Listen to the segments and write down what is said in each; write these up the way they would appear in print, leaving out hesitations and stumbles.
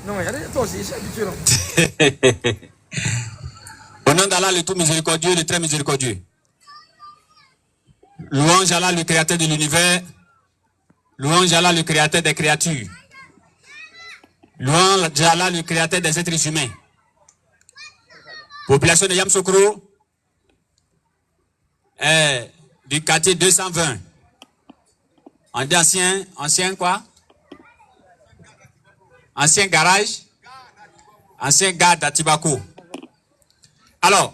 Non, regardez, toi aussi, je suis habitué. Au nom d'Allah, le tout miséricordieux, le très miséricordieux. Louange à Allah, le créateur de l'univers. Louange à Allah, le créateur des créatures. Louange à Allah, le créateur des êtres humains. Population de Yamsoukro, du quartier 220. On dit ancien quoi? Ancien garage, ancien gare d'Atibako. Alors,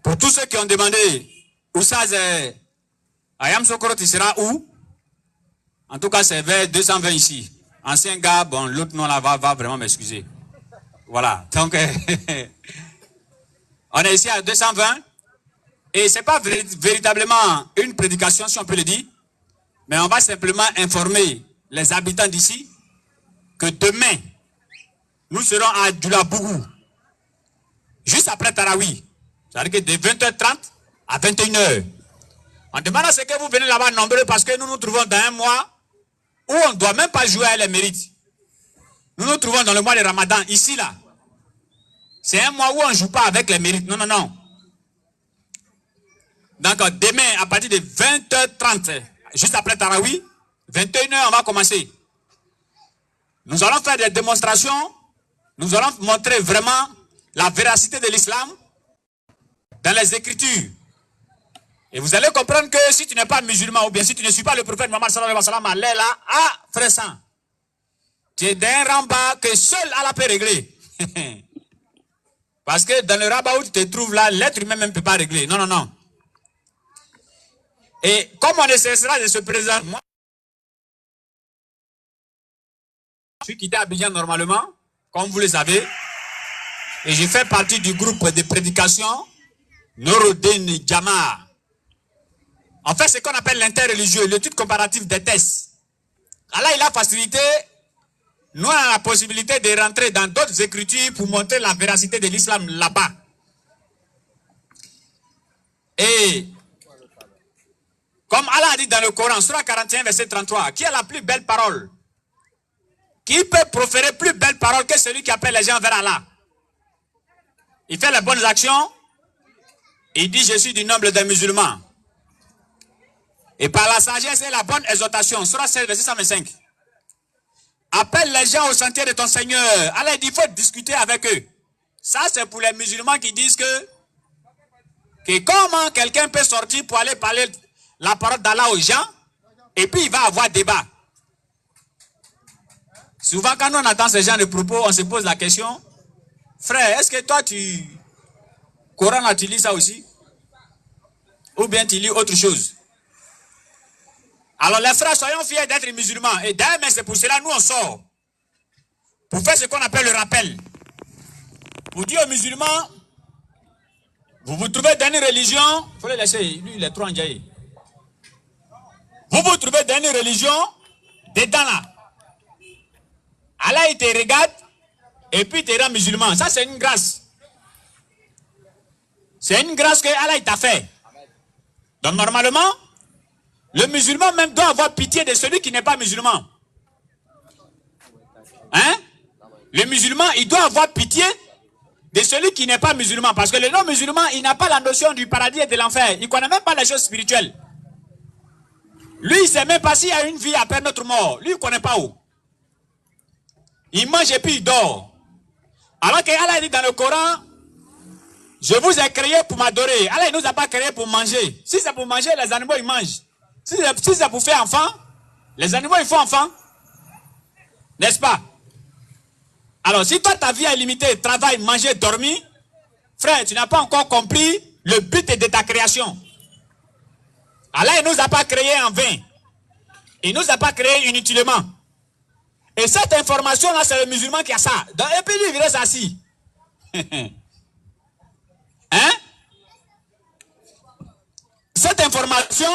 pour tous ceux qui ont demandé, Oussaz, Ayam Sokoro, tu seras où? En tout cas, c'est vers 220 ici. Ancien gare, bon, l'autre nom là va vraiment m'excuser. Voilà, donc, on est ici à 220. Et ce n'est pas véritablement une prédication, si on peut le dire, mais on va simplement informer les habitants d'ici que demain, nous serons à Djoulabougou, juste après Tarawi. C'est-à-dire que de 20h30 à 21h. On demande à ce que vous venez là-bas nombreux parce que nous nous trouvons dans un mois où on ne doit même pas jouer à les mérites. Nous nous trouvons dans le mois de Ramadan, ici là. C'est un mois où on ne joue pas avec les mérites. Non, non, non. Donc demain, à partir de 20h30, juste après Tarawi, 21h, on va commencer. Nous allons faire des démonstrations. Nous allons montrer vraiment la véracité de l'islam dans les Écritures. Et vous allez comprendre que si tu n'es pas musulman ou bien si tu ne suis pas le prophète Mohammed sallallahu alayhi wa sallam, là, frère sang, tu es d'un ramba que seul Allah peut régler. Parce que dans le rabat où tu te trouves là, l'être humain même ne peut pas régler. Non, non, non. Et comme on ne cessera de se présenter, moi, je suis quitté Abidjan normalement, comme vous le savez, et je fais partie du groupe de prédication Norodin Jama. En fait, c'est ce qu'on appelle l'interreligieux, l'étude comparative des tests. Allah, il a facilité, nous avons la possibilité de rentrer dans d'autres écritures pour montrer la véracité de l'islam là-bas. Et comme Allah a dit dans le Coran, Surah 41, verset 33, qui a la plus belle parole? Qui peut proférer plus belle parole que celui qui appelle les gens vers Allah? Il fait les bonnes actions. Il dit, je suis du nombre des musulmans. Et par la sagesse et la bonne exhortation, Surah 16, verset 125. Appelle les gens au sentier de ton Seigneur. Allah dit, il faut discuter avec eux. Ça, c'est pour les musulmans qui disent que comment quelqu'un peut sortir pour aller parler la parole d'Allah aux gens, et puis il va avoir débat. Souvent, quand on entend ce genre de propos, on se pose la question, frère, est-ce que toi, Coran, tu lis ça aussi? Ou bien tu lis autre chose? Alors les frères, soyons fiers d'être musulmans. Et d'ailleurs, c'est pour cela, nous on sort. Pour faire ce qu'on appelle le rappel. Pour dire aux musulmans, vous vous trouvez dans une religion, il faut le laisser, lui il est trop enjaillé. Vous vous trouvez dans une religion, dedans là. Allah il te regarde, et puis il te rend musulman. Ça c'est une grâce. C'est une grâce que Allah il t'a fait. Donc normalement, le musulman même doit avoir pitié de celui qui n'est pas musulman. Hein? Le musulman, il doit avoir pitié de celui qui n'est pas musulman. Parce que le non-musulman, il n'a pas la notion du paradis et de l'enfer. Il ne connaît même pas les choses spirituelles. Lui, il ne sait même pas s'il y a une vie après notre mort. Lui, il ne connaît pas où. Il mange et puis il dort. Alors qu'Allah dit dans le Coran, je vous ai créé pour m'adorer. Allah ne nous a pas créé pour manger. Si c'est pour manger, les animaux, ils mangent. Si c'est pour faire enfant, les animaux, ils font enfant. N'est-ce pas? Alors, si toi, ta vie est limitée, travail, manger, dormir, frère, tu n'as pas encore compris le but de ta création. Allah ne nous a pas créé en vain. Il ne nous a pas créé inutilement. Et cette information-là, c'est le musulman qui a ça. Et puis lui, il reste assis. Hein? Cette information,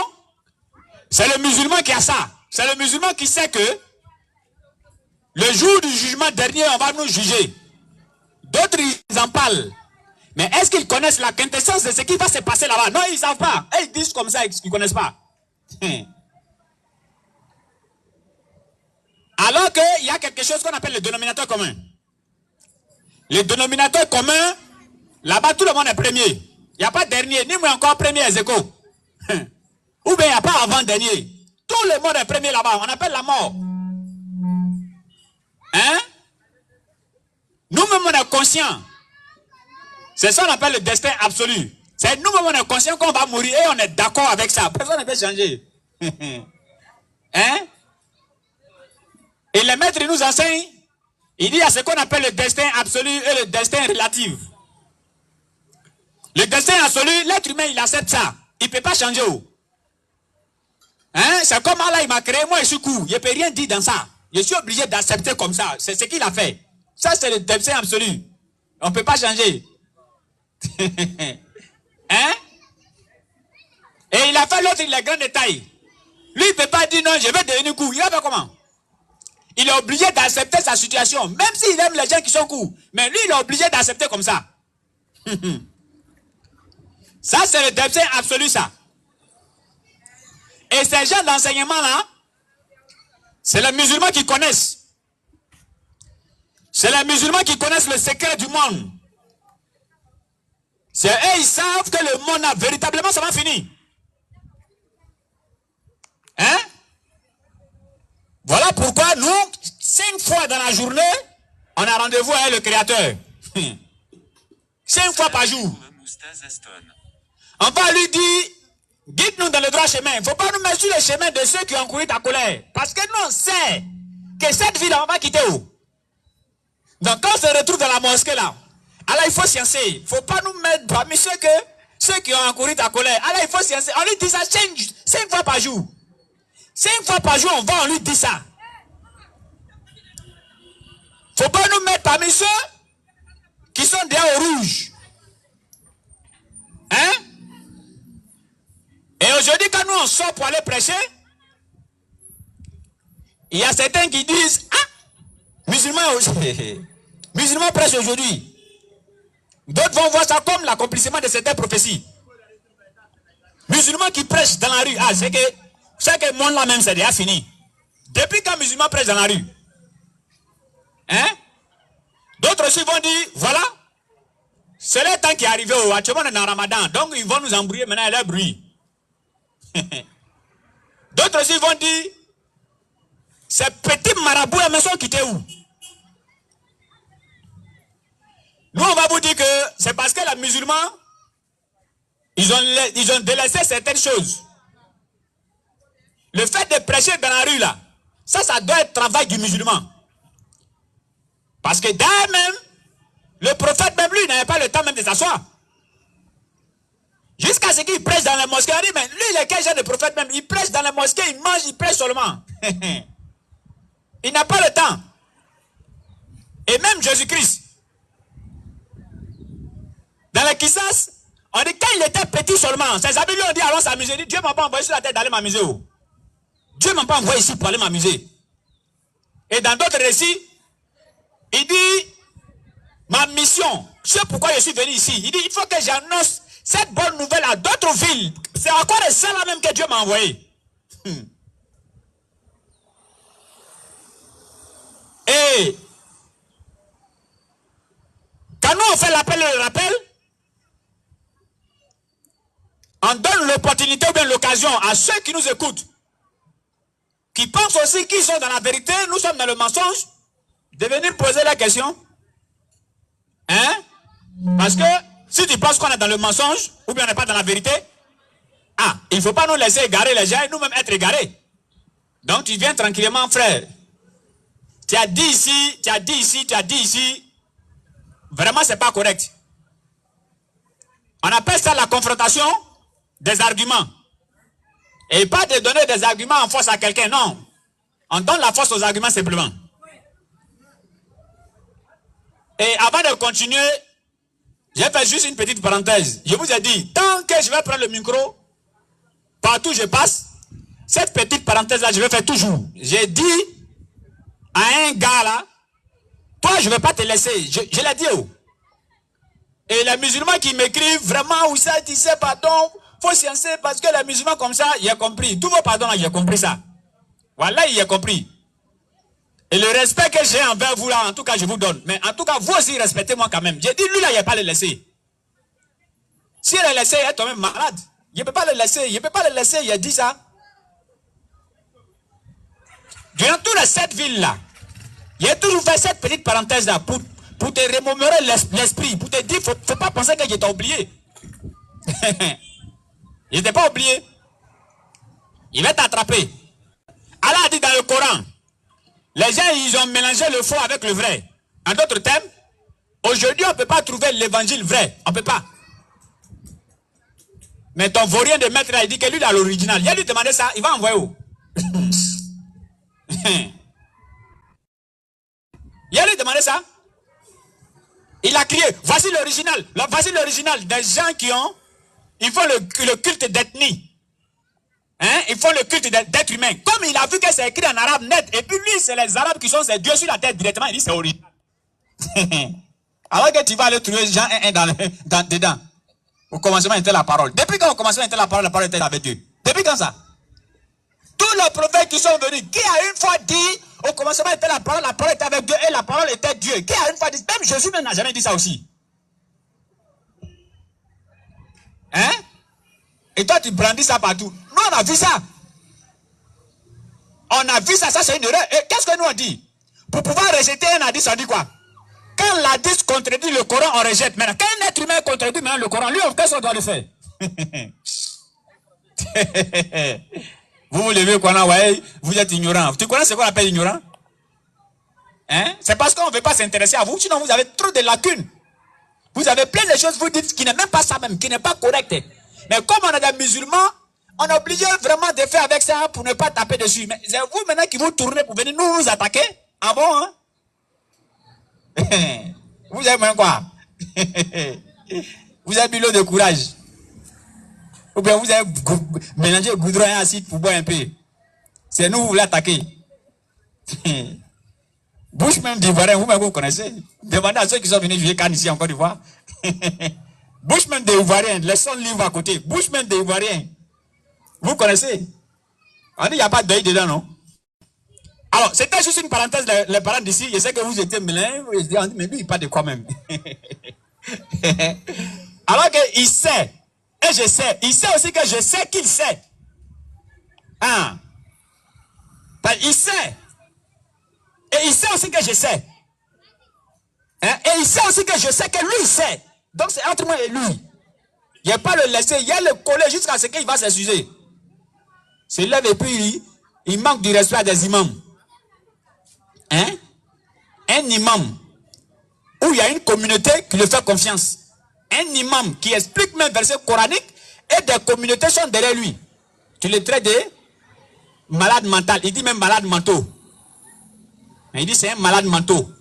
c'est le musulman qui a ça. C'est le musulman qui sait que le jour du jugement dernier, on va nous juger. D'autres, ils en parlent. Mais est-ce qu'ils connaissent la quintessence de ce qui va se passer là-bas? Non, ils ne savent pas. Et ils disent comme ça, ils ne connaissent pas. Alors qu'il y a quelque chose qu'on appelle le dénominateur commun. Le dénominateur commun, là-bas, tout le monde est premier. Il n'y a pas dernier, ni moi encore premier Ezeko. Ou bien il n'y a pas avant-dernier. Tout le monde est premier là-bas. On appelle la mort. Hein? Nous-mêmes, on est conscients. C'est ça qu'on appelle le destin absolu. C'est nous-mêmes, on est conscients qu'on va mourir et on est d'accord avec ça. Personne ne peut changer. Hein? Et les maîtres nous enseignent, il dit à ce qu'on appelle le destin absolu et le destin relatif. Le destin absolu, l'être humain, il accepte ça. Il ne peut pas changer. Hein? C'est comme Allah, il m'a créé, moi je suis court. Il ne peut rien dire dans ça. Je suis obligé d'accepter comme ça. C'est ce qu'il a fait. Ça, c'est le destin absolu. On ne peut pas changer. Hein? Et il a fait l'autre, il est grand détail. Lui, il ne peut pas dire non, je vais devenir court. Il a fait comment? Il est obligé d'accepter sa situation. Même s'il aime les gens qui sont courts. Mais lui, il est obligé d'accepter comme ça. Ça, c'est le destin absolu, ça. Et ces gens d'enseignement-là, c'est les musulmans qui connaissent. C'est les musulmans qui connaissent le secret du monde. C'est eux, ils savent que le monde a véritablement, ça va finir. Hein? Voilà pourquoi nous, 5 fois dans la journée, on a rendez-vous avec le Créateur. 5 fois par jour. On va lui dire, guide-nous dans le droit chemin. Il ne faut pas nous mettre sur le chemin de ceux qui ont couru ta colère. Parce que nous, on sait que cette vie-là, on va quitter où? Donc quand on se retrouve dans la mosquée là, alors il faut sciencer. Il ne faut pas nous mettre parmi ceux qui ont encouru ta colère. Alors il faut sciencer. On lui dit ça 5 fois par jour. 5 fois par jour, on lui dit ça. Il ne faut pas nous mettre parmi ceux qui sont derrière au rouge. Hein? Et aujourd'hui, quand nous on sort pour aller prêcher, il y a certains qui disent, ah, musulmans prêchent aujourd'hui. D'autres vont voir ça comme l'accomplissement de certaines prophéties. Musulmans qui prêchent dans la rue, c'est que le monde là même c'est déjà fini. Depuis quand musulmans prêchent dans la rue? Hein? D'autres aussi vont dire, voilà, c'est le temps qui est arrivé, actuellement on est dans Ramadan, donc ils vont nous embrouiller maintenant il y a le bruit. D'autres aussi vont dire, ces petits marabouts mais sont quittés où? Nous on va vous dire que c'est parce que les musulmans, ils ont délaissé certaines choses. Le fait de prêcher dans la rue là, ça doit être travail du musulman. Parce que d'ailleurs même, le prophète même lui n'avait pas le temps même de s'asseoir. Jusqu'à ce qu'il prêche dans les mosquées. On dit, mais lui, il est quel genre de prophète même? Il prêche dans les mosquées, il mange, il prêche seulement. Il n'a pas le temps. Et même Jésus-Christ. Dans les Kissas, on dit quand il était petit seulement, ses amis lui ont dit allons s'amuser. Il dit Dieu m'a pas envoyé sur la tête d'aller m'amuser. Dieu m'a pas envoyé ici pour aller m'amuser. Et dans d'autres récits, il dit ma mission, c'est pourquoi je suis venu ici. Il dit il faut que j'annonce cette bonne nouvelle à d'autres villes. C'est encore ça là même que Dieu m'a envoyé. Et quand nous on fait l'appel et le rappel, on donne l'opportunité ou bien l'occasion à ceux qui nous écoutent, qui pensent aussi qu'ils sont dans la vérité, nous sommes dans le mensonge, de venir poser la question. Hein? Parce que si tu penses qu'on est dans le mensonge, ou bien on n'est pas dans la vérité, il ne faut pas nous laisser égarer les gens et nous-mêmes être égarés. Donc tu viens tranquillement, frère. Tu as dit ici, tu as dit ici, tu as dit ici. Vraiment, ce n'est pas correct. On appelle ça la confrontation des arguments. Et pas de donner des arguments en force à quelqu'un, non. On donne la force aux arguments simplement. Et avant de continuer, je vais faire juste une petite parenthèse. Je vous ai dit, tant que je vais prendre le micro, partout où je passe, cette petite parenthèse-là, je vais faire toujours. J'ai dit à un gars là, toi, je ne vais pas te laisser. Je l'ai dit. Et les musulmans qui m'écrivent, vraiment, où ça, tu sais, pardon, faut sciencer parce que les musulmans comme ça, il a compris. Tous vos pardons là, il a compris ça. Voilà, il a compris. Et le respect que j'ai envers vous là, en tout cas, je vous donne. Mais en tout cas, vous aussi, respectez-moi quand même. J'ai dit, lui là, il ne va pas le laisser. Si elle le laissé, il est toi-même malade. Il ne peut pas le laisser. Il ne peut pas le laisser. Il a dit ça. Durant toutes les 7 villes là, il a toujours fait cette petite parenthèse là pour te remémorer l'esprit. Pour te dire, il ne faut pas penser que je t'ai oublié. Il n'était pas oublié. Il va t'attraper. Allah a dit dans le Coran, les gens, ils ont mélangé le faux avec le vrai. En d'autres termes, aujourd'hui, on ne peut pas trouver l'évangile vrai. On ne peut pas. Mais ton vaurien de maître, il dit que lui, il a l'original. Il a lui demandé ça, il va envoyer où? Il a lui demandé ça. Il a crié, voici l'original. Voici l'original des gens qui ont, ils font le culte d'ethnie. Hein? Ils font le culte d'être humain. Comme il a vu que c'est écrit en arabe net, et puis lui, c'est les arabes qui sont ses dieux sur la tête directement, il dit c'est original. Alors que tu vas aller trouver Jean 1 dedans. Au commencement était la parole. Depuis quand au commencement était la parole était avec Dieu? Depuis quand ça? Tous les prophètes qui sont venus, qui a une fois dit, au commencement était la parole était avec Dieu et la parole était Dieu. Qui a une fois dit, même Jésus n'a jamais dit ça aussi. Hein? Et toi tu brandis ça partout. Nous on a vu ça. On a vu ça, ça c'est une erreur. Et qu'est-ce que nous on dit? Pour pouvoir rejeter un hadith, on dit quoi? Quand l'hadith contredit le Coran, on rejette. Maintenant, quand un être humain contredit maintenant le Coran, lui, qu'est-ce qu'on doit le faire? Vous levez quoi, ouais, vous êtes ignorant. Tu connais ce qu'on appelle ignorant? Hein? C'est parce qu'on ne veut pas s'intéresser à vous, sinon vous avez trop de lacunes. Vous avez plein de choses, vous dites, qui n'est même pas ça même, qui n'est pas correct. Mais comme on est des musulmans, on est obligé vraiment de faire avec ça pour ne pas taper dessus. Mais c'est vous maintenant qui vous tournez pour venir nous attaquer? Ah bon, hein? Vous avez même quoi? Vous avez bulot de courage. Ou bien vous avez mélangé goudron et acide pour boire un peu. C'est nous vous voulez attaquer. Bouche même d'Ivoirien, vous-même vous connaissez. Demandez à ceux qui sont venus jouer Cannes ici en Côte d'Ivoire. Bouche même des Ivoiriens, les sons livres à côté. Bouche même des Ivoiriens. Vous connaissez. On dit il n'y a pas de deuil dedans, non? Alors, c'était juste une parenthèse, les parents d'ici, je sais que vous étiez mélangés, mais lui, il parle de quoi même? Alors qu'il sait, et je sais, il sait aussi que je sais qu'il sait. Hein? Il sait. Et il sait aussi que je sais. Hein? Et il sait aussi que je sais que lui sait. Donc c'est entre moi et lui. Il n'y a pas le laisser, il y a le coller jusqu'à ce qu'il va s'excuser. C'est là et puis il manque du respect à des imams. Hein? Un imam où il y a une communauté qui le fait confiance. Un imam qui explique même verset coranique et des communautés sont derrière lui. Tu le traites de malade mental. Il dit même malade mentaux. Il dit c'est un malade mentaux.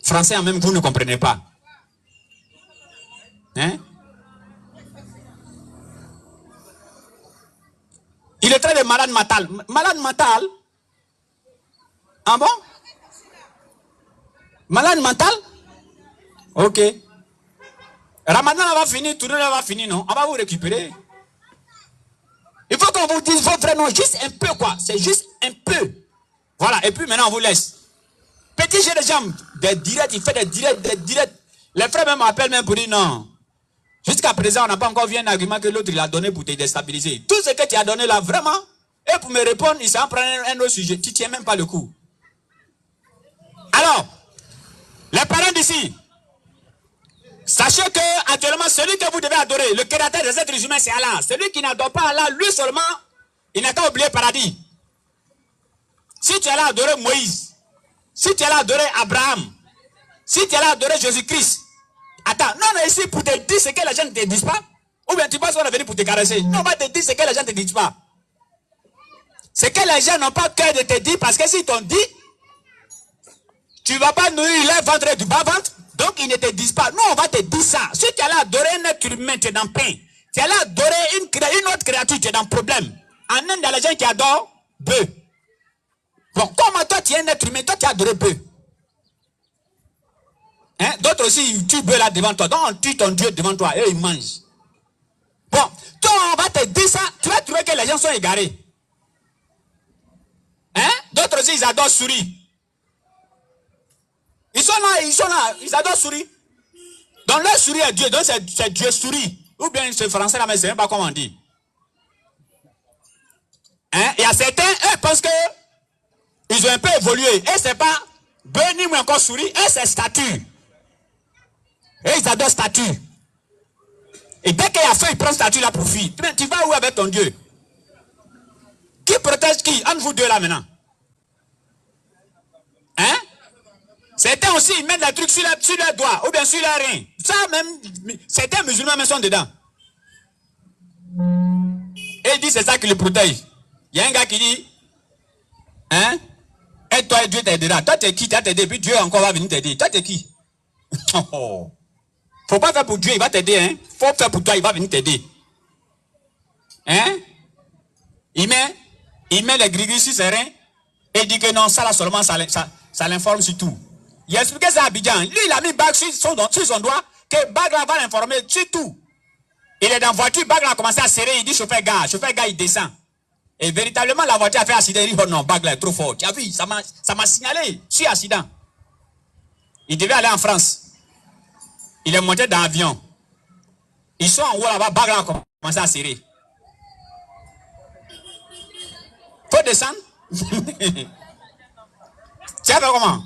Français en même vous ne comprenez pas. Hein? Il est traité de malade mental. Malade mental? Ah bon? Malade mental? Ok. Ramadan va finir, tout le monde va finir, non? On va vous récupérer. Il faut qu'on vous dise votre nom, juste un peu quoi. C'est juste un peu. Voilà, et puis maintenant on vous laisse. Petit jeu de jambes, des directs, il fait des directs. Les frères même m'appellent même pour dire non. Jusqu'à présent, on n'a pas encore vu un argument que l'autre il a donné pour te déstabiliser. Tout ce que tu as donné là, vraiment, et pour me répondre, il s'en prend un autre sujet. Tu ne tiens même pas le coup. Alors, les parents d'ici, sachez que actuellement, celui que vous devez adorer, le créateur des êtres humains, c'est Allah. Celui qui n'adore pas Allah, lui seulement, il n'a qu'à oublier le paradis. Si tu es là adorer Moïse, si tu es là adorer Abraham, si tu es là adorer Jésus-Christ, attends, non, on est ici pour te dire ce que les gens ne te disent pas. Ou bien tu penses qu'on est venu pour te caresser. Non, on va te dire ce que les gens ne te disent pas. Ce que les gens n'ont pas cœur de te dire, parce que s'ils t'ont dit, tu ne vas pas nourrir leur ventre du bas-ventre, donc ils ne te disent pas. Nous, on va te dire ça. Si tu es là adorer un être humain, tu es dans le pain. Tu es là adorer une autre créature, tu es dans le problème. En Inde, il y a les gens qui adorent bœuf. Bon, comment toi tu es un être humain, toi tu as adoré bœuf. Hein? D'autres aussi, ils tuent bœuf là devant toi. Donc on tue ton Dieu devant toi et ils mangent. Bon, toi on va te dire ça, tu vas trouver que les gens sont égarés. Hein? D'autres aussi, ils adorent souris. là, ils adorent sourire. Donc leur souris est Dieu, donc c'est Dieu souris. Ou bien ce français là, mais je ne sais même pas comment on dit. Hein? Il y a certains, eux pensent que ils ont un peu évolué. Et c'est pas béni ou encore souris, et c'est statue. Et ils adorent statue. Et dès qu'il y a fait, ils prennent statue là pour fuir. Tu vas où avec ton Dieu? Qui protège qui? Entre vous deux là maintenant. Hein? Certains aussi, ils mettent des trucs sur leurs doigts ou bien sur leurs reins. Ça même, certains musulmans même sont dedans. Et ils disent c'est ça qui les protège. Il y a un gars qui dit, hein? Et toi, Dieu t'aidera. Toi, t'es qui? Tu as t'aider, puis Dieu encore va venir t'aider. Toi, t'es qui? Faut pas faire pour Dieu, il va t'aider, hein? Faut faire pour toi, il va venir t'aider. Hein? Il met les gris sur ses reins et il dit que non, ça là seulement, ça l'informe sur tout. Il a expliqué ça à Abidjan. Lui, il a mis bague sur son doigt, que bague là va l'informer sur tout. Il est dans la voiture, bague là a commencé à serrer, il dit chauffeur gars, il descend. Et véritablement, la voiture a fait accident. Il dit, oh non, bague là est trop fort. Tu as vu, ça m'a signalé, sur accident. Il devait aller en France. Il est monté dans l'avion. Ils sont en haut là-bas, bague là a commencé à serrer. Faut descendre. Tu as fait comment?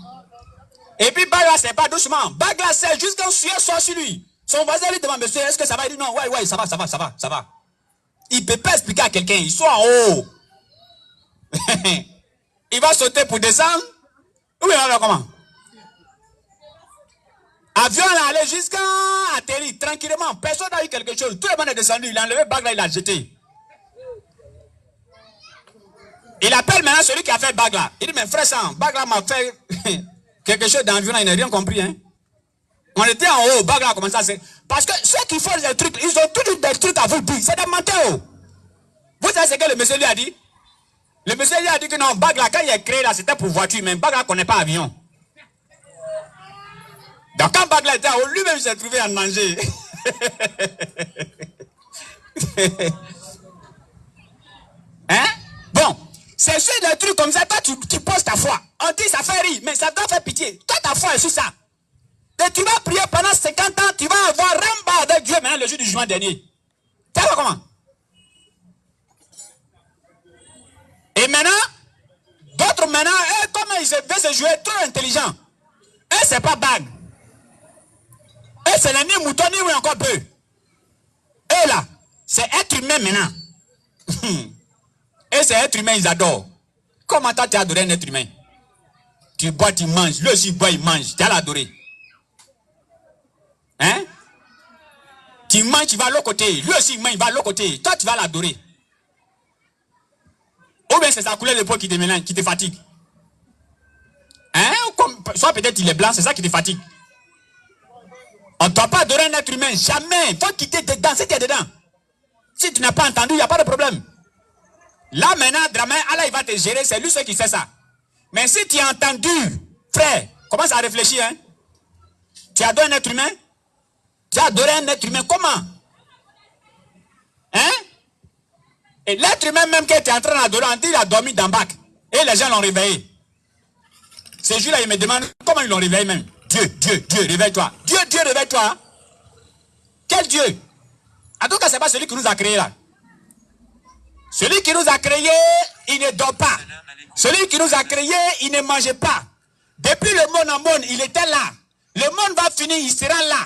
Et puis bague là, c'est pas doucement. Bague là, c'est jusqu'à un sueur soit sur lui. Son voisin lui demande, monsieur, est-ce que ça va? Il dit non, ouais, ça va. Il ne peut pas expliquer à quelqu'un, ils sont en haut. Il va sauter pour descendre. Ou il va faire comment? Avion là, allé jusqu'à atterrir tranquillement. Personne n'a eu quelque chose. Tout le monde est descendu. Il a enlevé bague là, il l'a jeté. Il appelle maintenant celui qui a fait bague là. Il dit, mais frère Sam, bague là m'a fait quelque chose d'environ, il n'a rien compris. Hein? On était en haut, bague là a commencé à se... Parce que ceux qui font des trucs, ils ont toujours des trucs à vous dire. C'est des menteurs. Vous savez ce que le monsieur lui a dit? Le monsieur lui a dit que non, bague là, quand il est créé là, c'était pour voiture, mais bague là ne connaît pas avion. Donc quand bague là était en haut, lui-même s'est trouvé à manger. Hein? Bon, c'est sur des trucs comme ça, toi tu poses ta foi. On dit ça fait rire, mais ça doit faire pitié. Toi ta foi est sur ça. Et tu vas prier pendant 50 ans, tu vas avoir ramba avec Dieu maintenant le jour du jugement dernier. Tu vois comment? Et maintenant, d'autres maintenant, comment ils veulent se jouer trop intelligents. Eux, c'est pas bague. Eux, c'est le nez mouton, ni encore peu. Eux là, c'est être humain maintenant. Et c'est être humain, ils adorent. Comment toi tu as adoré un être humain? Tu bois, tu manges. Lui aussi il boit, il mange. Tu as l'adoré. Hein? Tu manges, tu vas à l'autre côté. Lui aussi il mange, il va à l'autre côté. Toi tu vas l'adorer. Ou bien c'est sa couleur de peau qui te mélange, qui te fatigue. Hein? Soit peut-être il est blanc, c'est ça qui te fatigue. On ne doit pas adorer un être humain. Jamais. Il faut quitter dedans. Si tu es dedans. Si tu n'as pas entendu, il n'y a pas de problème. Là maintenant, Dramin, Allah il va te gérer. C'est lui seul qui fait ça. Mais si tu as entendu, frère, commence à réfléchir. Hein? Tu adores un être humain? Tu as adoré un être humain comment? Hein? Et l'être humain même que tu es en train d'adorer, on dit il a dormi dans le bac. Et les gens l'ont réveillé. Ce jour-là, il me demande comment ils l'ont réveillé même. Dieu, réveille-toi. Dieu, réveille-toi. Quel Dieu? En tout cas, ce n'est pas celui qui nous a créés là. Celui qui nous a créés, il ne dort pas. Celui qui nous a créés, il ne mangeait pas. Depuis le monde en monde, il était là. Le monde va finir, il sera là.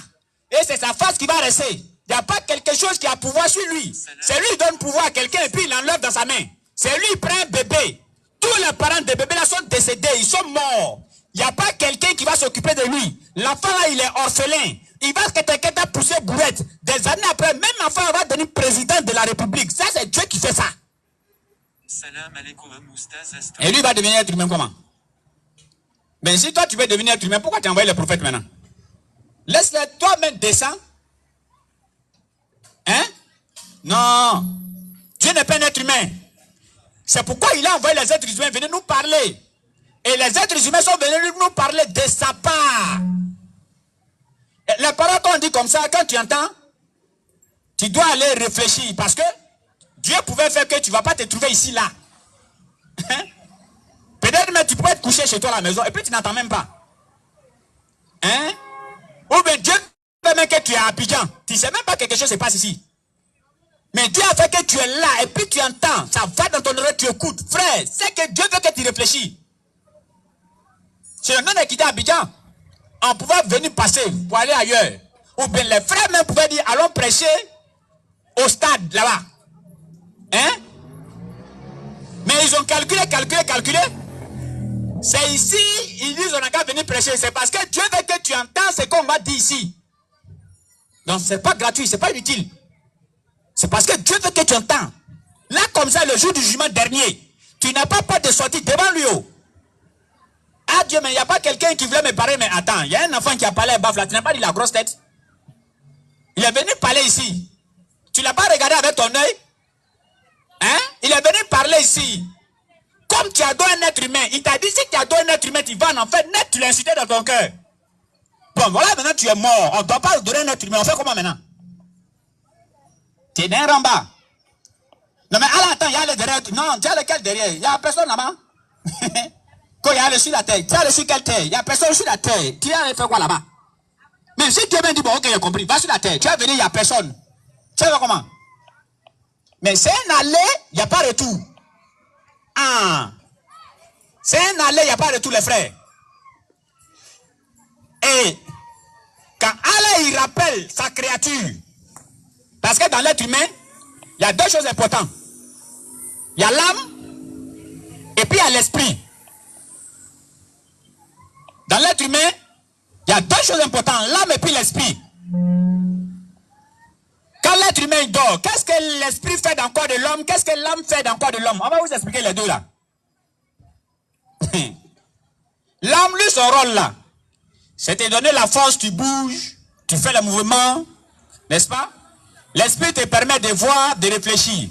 Et c'est sa face qui va rester. Il n'y a pas quelque chose qui a pouvoir sur lui. C'est lui qui donne pouvoir à quelqu'un et puis il l'enlève dans sa main. C'est lui qui prend un bébé. Tous les parents des bébés là sont décédés, ils sont morts. Il n'y a pas quelqu'un qui va s'occuper de lui. L'enfant là, il est orphelin. Il va quelqu'un t'a poussé bourrette. Des années après, même l'enfant va devenir président de la République. Ça, c'est Dieu qui fait ça. Et lui va devenir être humain comment? Mais si toi tu veux devenir être humain, pourquoi tu envoies les prophètes maintenant? Laisse-les toi-même descendre. Hein? Non. Dieu n'est pas un être humain. C'est pourquoi il a envoyé les êtres humains venir nous parler. Et les êtres humains sont venus nous parler de sa part. Et les paroles qu'on dit comme ça, quand tu entends, tu dois aller réfléchir. Parce que Dieu pouvait faire que tu ne vas pas te trouver ici, là. Hein? Peut-être même tu peux être couché chez toi à la maison et puis tu n'entends même pas. Hein? Ou bien Dieu fait même que tu es à Abidjan. Tu ne sais même pas que quelque chose se passe ici. Mais Dieu a fait que tu es là et puis tu entends. Ça va dans ton oreille, tu écoutes. Frère, c'est que Dieu veut que tu réfléchis. Si on a quitté Abidjan, on pouvait venir passer pour aller ailleurs. Ou bien les frères même pouvaient dire, allons prêcher au stade là-bas. Hein? Mais ils ont calculé. C'est ici, ils disent on n'a qu'à venir prêcher. C'est parce que Dieu veut que tu entends ce qu'on va dire ici. Donc c'est pas gratuit, c'est pas inutile. C'est parce que Dieu veut que tu entends. Là comme ça, le jour du jugement dernier, tu n'as pas peur de sortir devant lui. Ah Dieu, mais il n'y a pas quelqu'un qui voulait me parler, mais attends, il y a un enfant qui a parlé à Bafla, tu n'as pas dit la grosse tête? Il est venu parler ici. Tu ne l'as pas regardé avec ton œil? Hein? Il est venu parler ici. Comme tu adores un être humain, il t'a dit si tu adores un être humain, tu vas en fait net, tu l'as incité dans ton cœur. Bon, voilà, maintenant tu es mort. On ne doit pas adorer un être humain. On fait comment maintenant? Tu es d'un ramba. Non, mais attends, il y a le derrière. Non, tu as lequel derrière? Il n'y a personne là-bas. Quand il y a le sur la terre, tu as le sur quelle terre? Il n'y a personne sur la terre. Tu as fait quoi là-bas? Même si tu as bien dit, bon, ok, j'ai compris, va sur la terre. Tu vas venir, il n'y a personne. Tu sais comment? Mais c'est un aller, il n'y a pas de retour. Ah. C'est un aller, il n'y a pas de retour, les frères. Et quand Allah, il rappelle sa créature, parce que dans l'être humain, il y a deux choses importantes. Il y a l'âme et puis il y a l'esprit. Dans l'être humain, il y a deux choses importantes, l'âme et puis l'esprit. Quand l'être humain dort, qu'est-ce que l'esprit fait dans le corps de l'homme? Qu'est-ce que l'âme fait dans le corps de l'homme? On va vous expliquer les deux là. L'âme, lui, son rôle là, c'est te donner la force, tu bouges, tu fais le mouvement, n'est-ce pas? L'esprit te permet de voir, de réfléchir.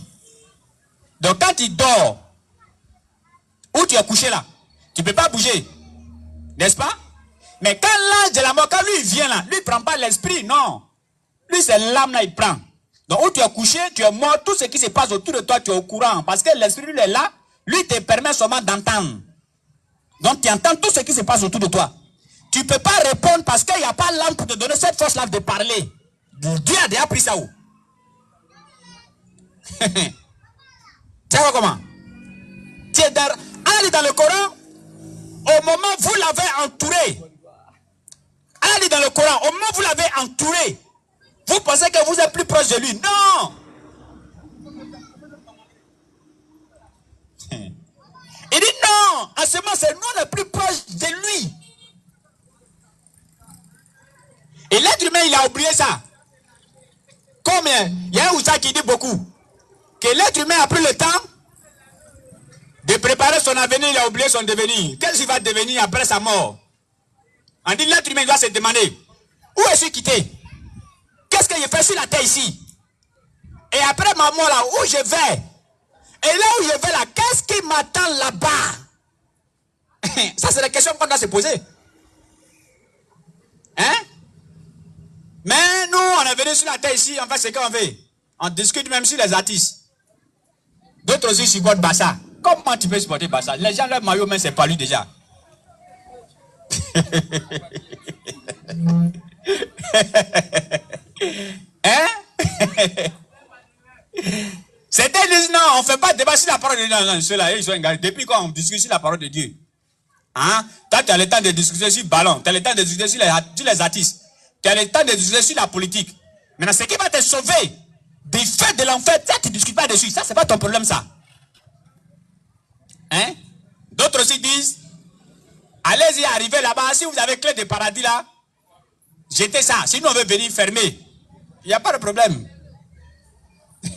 Donc quand tu dors, où tu es couché là, tu ne peux pas bouger, n'est-ce pas? Mais quand l'ange de la mort, quand lui il vient là, lui il ne prend pas l'esprit, non. Lui c'est l'âme là, il prend. Donc où tu es couché, tu es mort, tout ce qui se passe autour de toi, tu es au courant. Parce que l'esprit lui est là, lui te permet seulement d'entendre. Donc tu entends tout ce qui se passe autour de toi. Tu ne peux pas répondre parce qu'il n'y a pas l'âme pour te donner cette force-là de parler. Dieu a déjà pris ça où? Tu vois comment? Allah dit dans le Coran, au moment où vous l'avez entouré. Allah dit dans le Coran, au moment où vous l'avez entouré, vous pensez que vous êtes plus proche de lui. Non! Il dit non, en ce moment, c'est nous les plus proches de lui. Et l'être humain, il a oublié ça. Combien? Il y a un Oussa qui dit beaucoup. Que l'être humain a pris le temps de préparer son avenir, il a oublié son devenir. Qu'est-ce qu'il va devenir après sa mort? On dit l'être humain doit se demander, où est-ce qu'il quitté? Qu'est-ce que je fais sur la terre ici? Et après ma mort là, où je vais? Et là où je vais là, qu'est-ce qui m'attend là-bas? Ça c'est la question qu'on doit se poser. Hein? Mais nous, on est venu sur la terre ici, on fait ce qu'on veut. On discute même sur les artistes. D'autres aussi supportent Bassa. Comment tu peux supporter Bassa? Les gens, leur maillot, mais c'est pas lui déjà. Hein? C'était disent non, on ne fait pas débat sur la parole de Dieu. Non, ceux-là, ils sont engagés. Depuis quand on discute sur la parole de Dieu? Hein? Toi, tu as le temps de discuter sur le ballon, tu as le temps de discuter sur les artistes, tu as le temps de discuter sur la politique. Maintenant, ce qui va te sauver du feu de l'enfer, ça, tu ne discutes pas dessus. Ça, c'est pas ton problème, ça. Hein? D'autres aussi disent, allez-y, arrivez là-bas. Si vous avez clé de paradis là, jetez ça. Sinon, on veut venir fermer. Il n'y a pas de problème.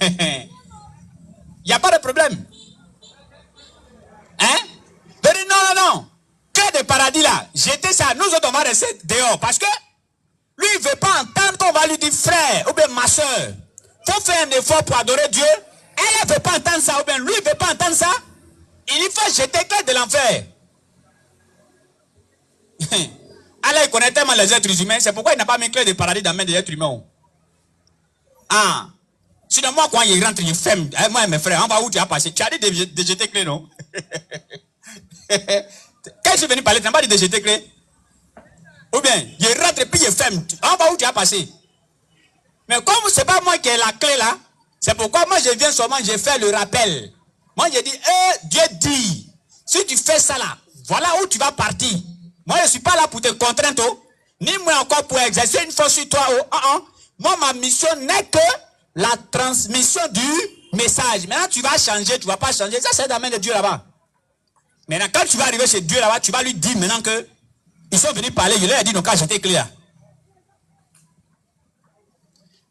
Il n'y a pas de problème. Hein? Non, non, non. Clé de paradis là, jetez ça. Nous autres, on va rester dehors. Parce que lui, il ne veut pas entendre qu'on va lui dire frère ou bien ma soeur. Il faut faire un effort pour adorer Dieu. Elle ne veut pas entendre ça ou bien lui ne veut pas entendre ça. Il faut jeter clé de l'enfer. Allah, il connaît tellement les êtres humains. C'est pourquoi il n'a pas mis clé de paradis dans la main des êtres humains. Ah. Sinon, moi, quand il rentre, il ferme. Moi et mes frères, on va où tu as passé? Tu as dit de jeter clé, non? Quand je suis venu parler, tu n'as pas dit de jeter clé? Ou bien, je rentre et puis je ferme. En bas où tu as passé. Mais comme ce n'est pas moi qui ai la clé là, c'est pourquoi moi je viens seulement, je fais le rappel. Moi je dis, Dieu dit, si tu fais ça là, voilà où tu vas partir. Moi je ne suis pas là pour te contraindre, ni moi encore pour exercer une force sur toi. Moi ma mission n'est que la transmission du message. Maintenant tu vas changer, tu ne vas pas changer. Ça c'est dans la main de Dieu là-bas. Maintenant quand tu vas arriver chez Dieu là-bas, tu vas lui dire maintenant que ils sont venus parler. Je leur ai dit, donc j'étais clair.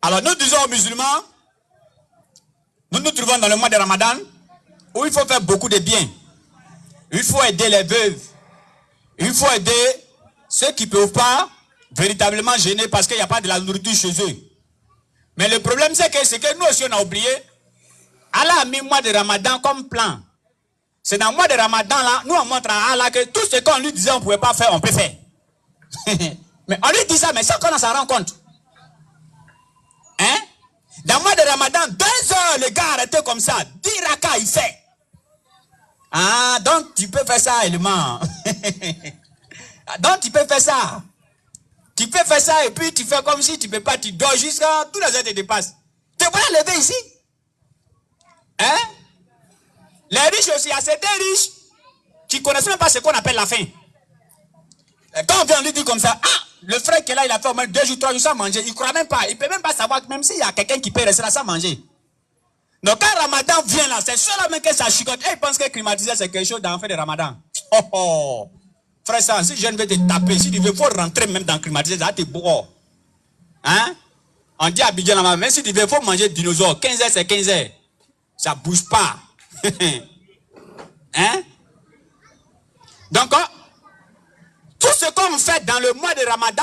Alors nous disons aux musulmans, nous nous trouvons dans le mois de Ramadan, où il faut faire beaucoup de bien. Il faut aider les veuves. Il faut aider ceux qui ne peuvent pas véritablement gêner parce qu'il n'y a pas de la nourriture chez eux. Mais le problème c'est que nous aussi on a oublié. Allah a mis le mois de Ramadan comme plan. C'est dans le mois de Ramadan là, nous on montre à Allah que tout ce qu'on lui disait on ne pouvait pas faire, on peut faire. Mais on lui dit ça, mais ça qu'on s'en rend compte. Hein? Dans le mois de Ramadan, 2 heures, le gars arrêté comme ça, 10 rakas il fait. Ah, donc tu peux faire ça, élément. Donc tu peux faire ça. Tu peux faire ça et puis tu fais comme si tu ne peux pas, tu dors jusqu'à tous les heures te dépassent. Tu vas lever ici. Hein? Les riches aussi, il y a certains riches qui ne connaissent même pas ce qu'on appelle la faim. Quand on vient lui dire comme ça, ah, le frère qui est là, il a fait au moins 2 jours, 3 jours sans manger, il ne croit même pas, il ne peut même pas savoir, même s'il y a quelqu'un qui peut rester là sans manger. Donc quand Ramadan vient là, c'est sûr même que ça chicote, et il pense que climatiser c'est quelque chose dans le fait de Ramadan. Oh oh! Frère, ça, si je ne vais te taper, si tu veux, il faut rentrer même dans le climatiser, ça va te boire. Hein? On dit à Abidjan là-bas, même si tu veux, il faut manger dinosaure, 15 heures c'est 15 heures. Ça ne bouge pas. Hein? Donc, tout ce qu'on fait dans le mois de Ramadan,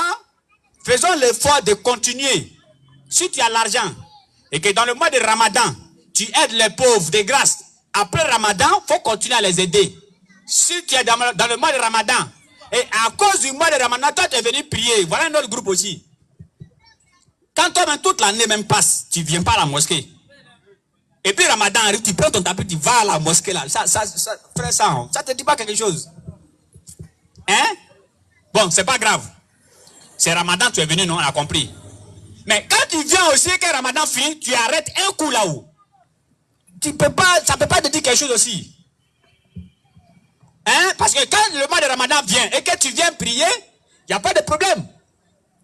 faisons l'effort de continuer. Si tu as l'argent et que dans le mois de Ramadan, tu aides les pauvres de grâce, après Ramadan, il faut continuer à les aider. Si tu es dans le mois de Ramadan, et à cause du mois de Ramadan, toi tu es venu prier, voilà un autre groupe aussi. Quand toi-même toute l'année même passe, tu ne viens pas à la mosquée. Et puis Ramadan arrive, tu prends ton tapis, tu vas à la mosquée là. Frère, ça ne te dit pas quelque chose. Hein? Bon, c'est pas grave. C'est Ramadan, tu es venu, non, on a compris. Mais quand tu viens aussi, que Ramadan finit, tu arrêtes un coup là-haut. Ça ne peut pas te dire quelque chose aussi. Hein? Parce que quand le mois de Ramadan vient et que tu viens prier, il n'y a pas de problème.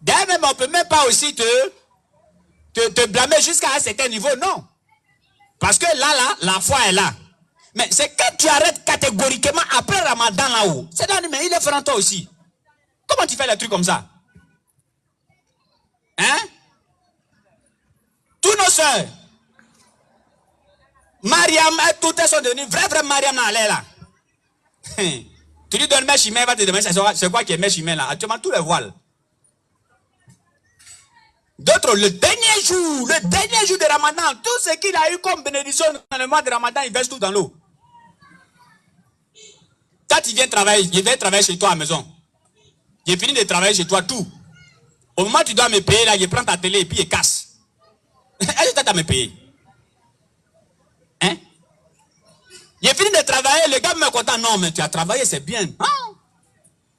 D'ailleurs, même on ne peut même pas aussi te blâmer jusqu'à un certain niveau, non. Parce que là, la foi est là. Mais c'est quand tu arrêtes catégoriquement après Ramadan là-haut. C'est dans mais il est frère toi aussi. Comment tu fais les trucs comme ça? Hein? Tous nos soeurs, Mariam et toutes elles sont devenues vraies Mariam là, là. Tu lui donnes mes chimères, va te demander c'est quoi qui est mes chimères là? Actuellement, tous les voiles. D'autres, le dernier jour de Ramadan, tout ce qu'il a eu comme bénédiction dans le mois de Ramadan, il verse tout dans l'eau. Quand il vient travailler chez toi à la maison. J'ai fini de travailler chez toi, tout. Au moment où tu dois me payer, là, je prends ta télé et puis je casse. Est-ce que tu as me payer? Hein? J'ai fini de travailler, le gars me content. Non, mais tu as travaillé, c'est bien. Ah.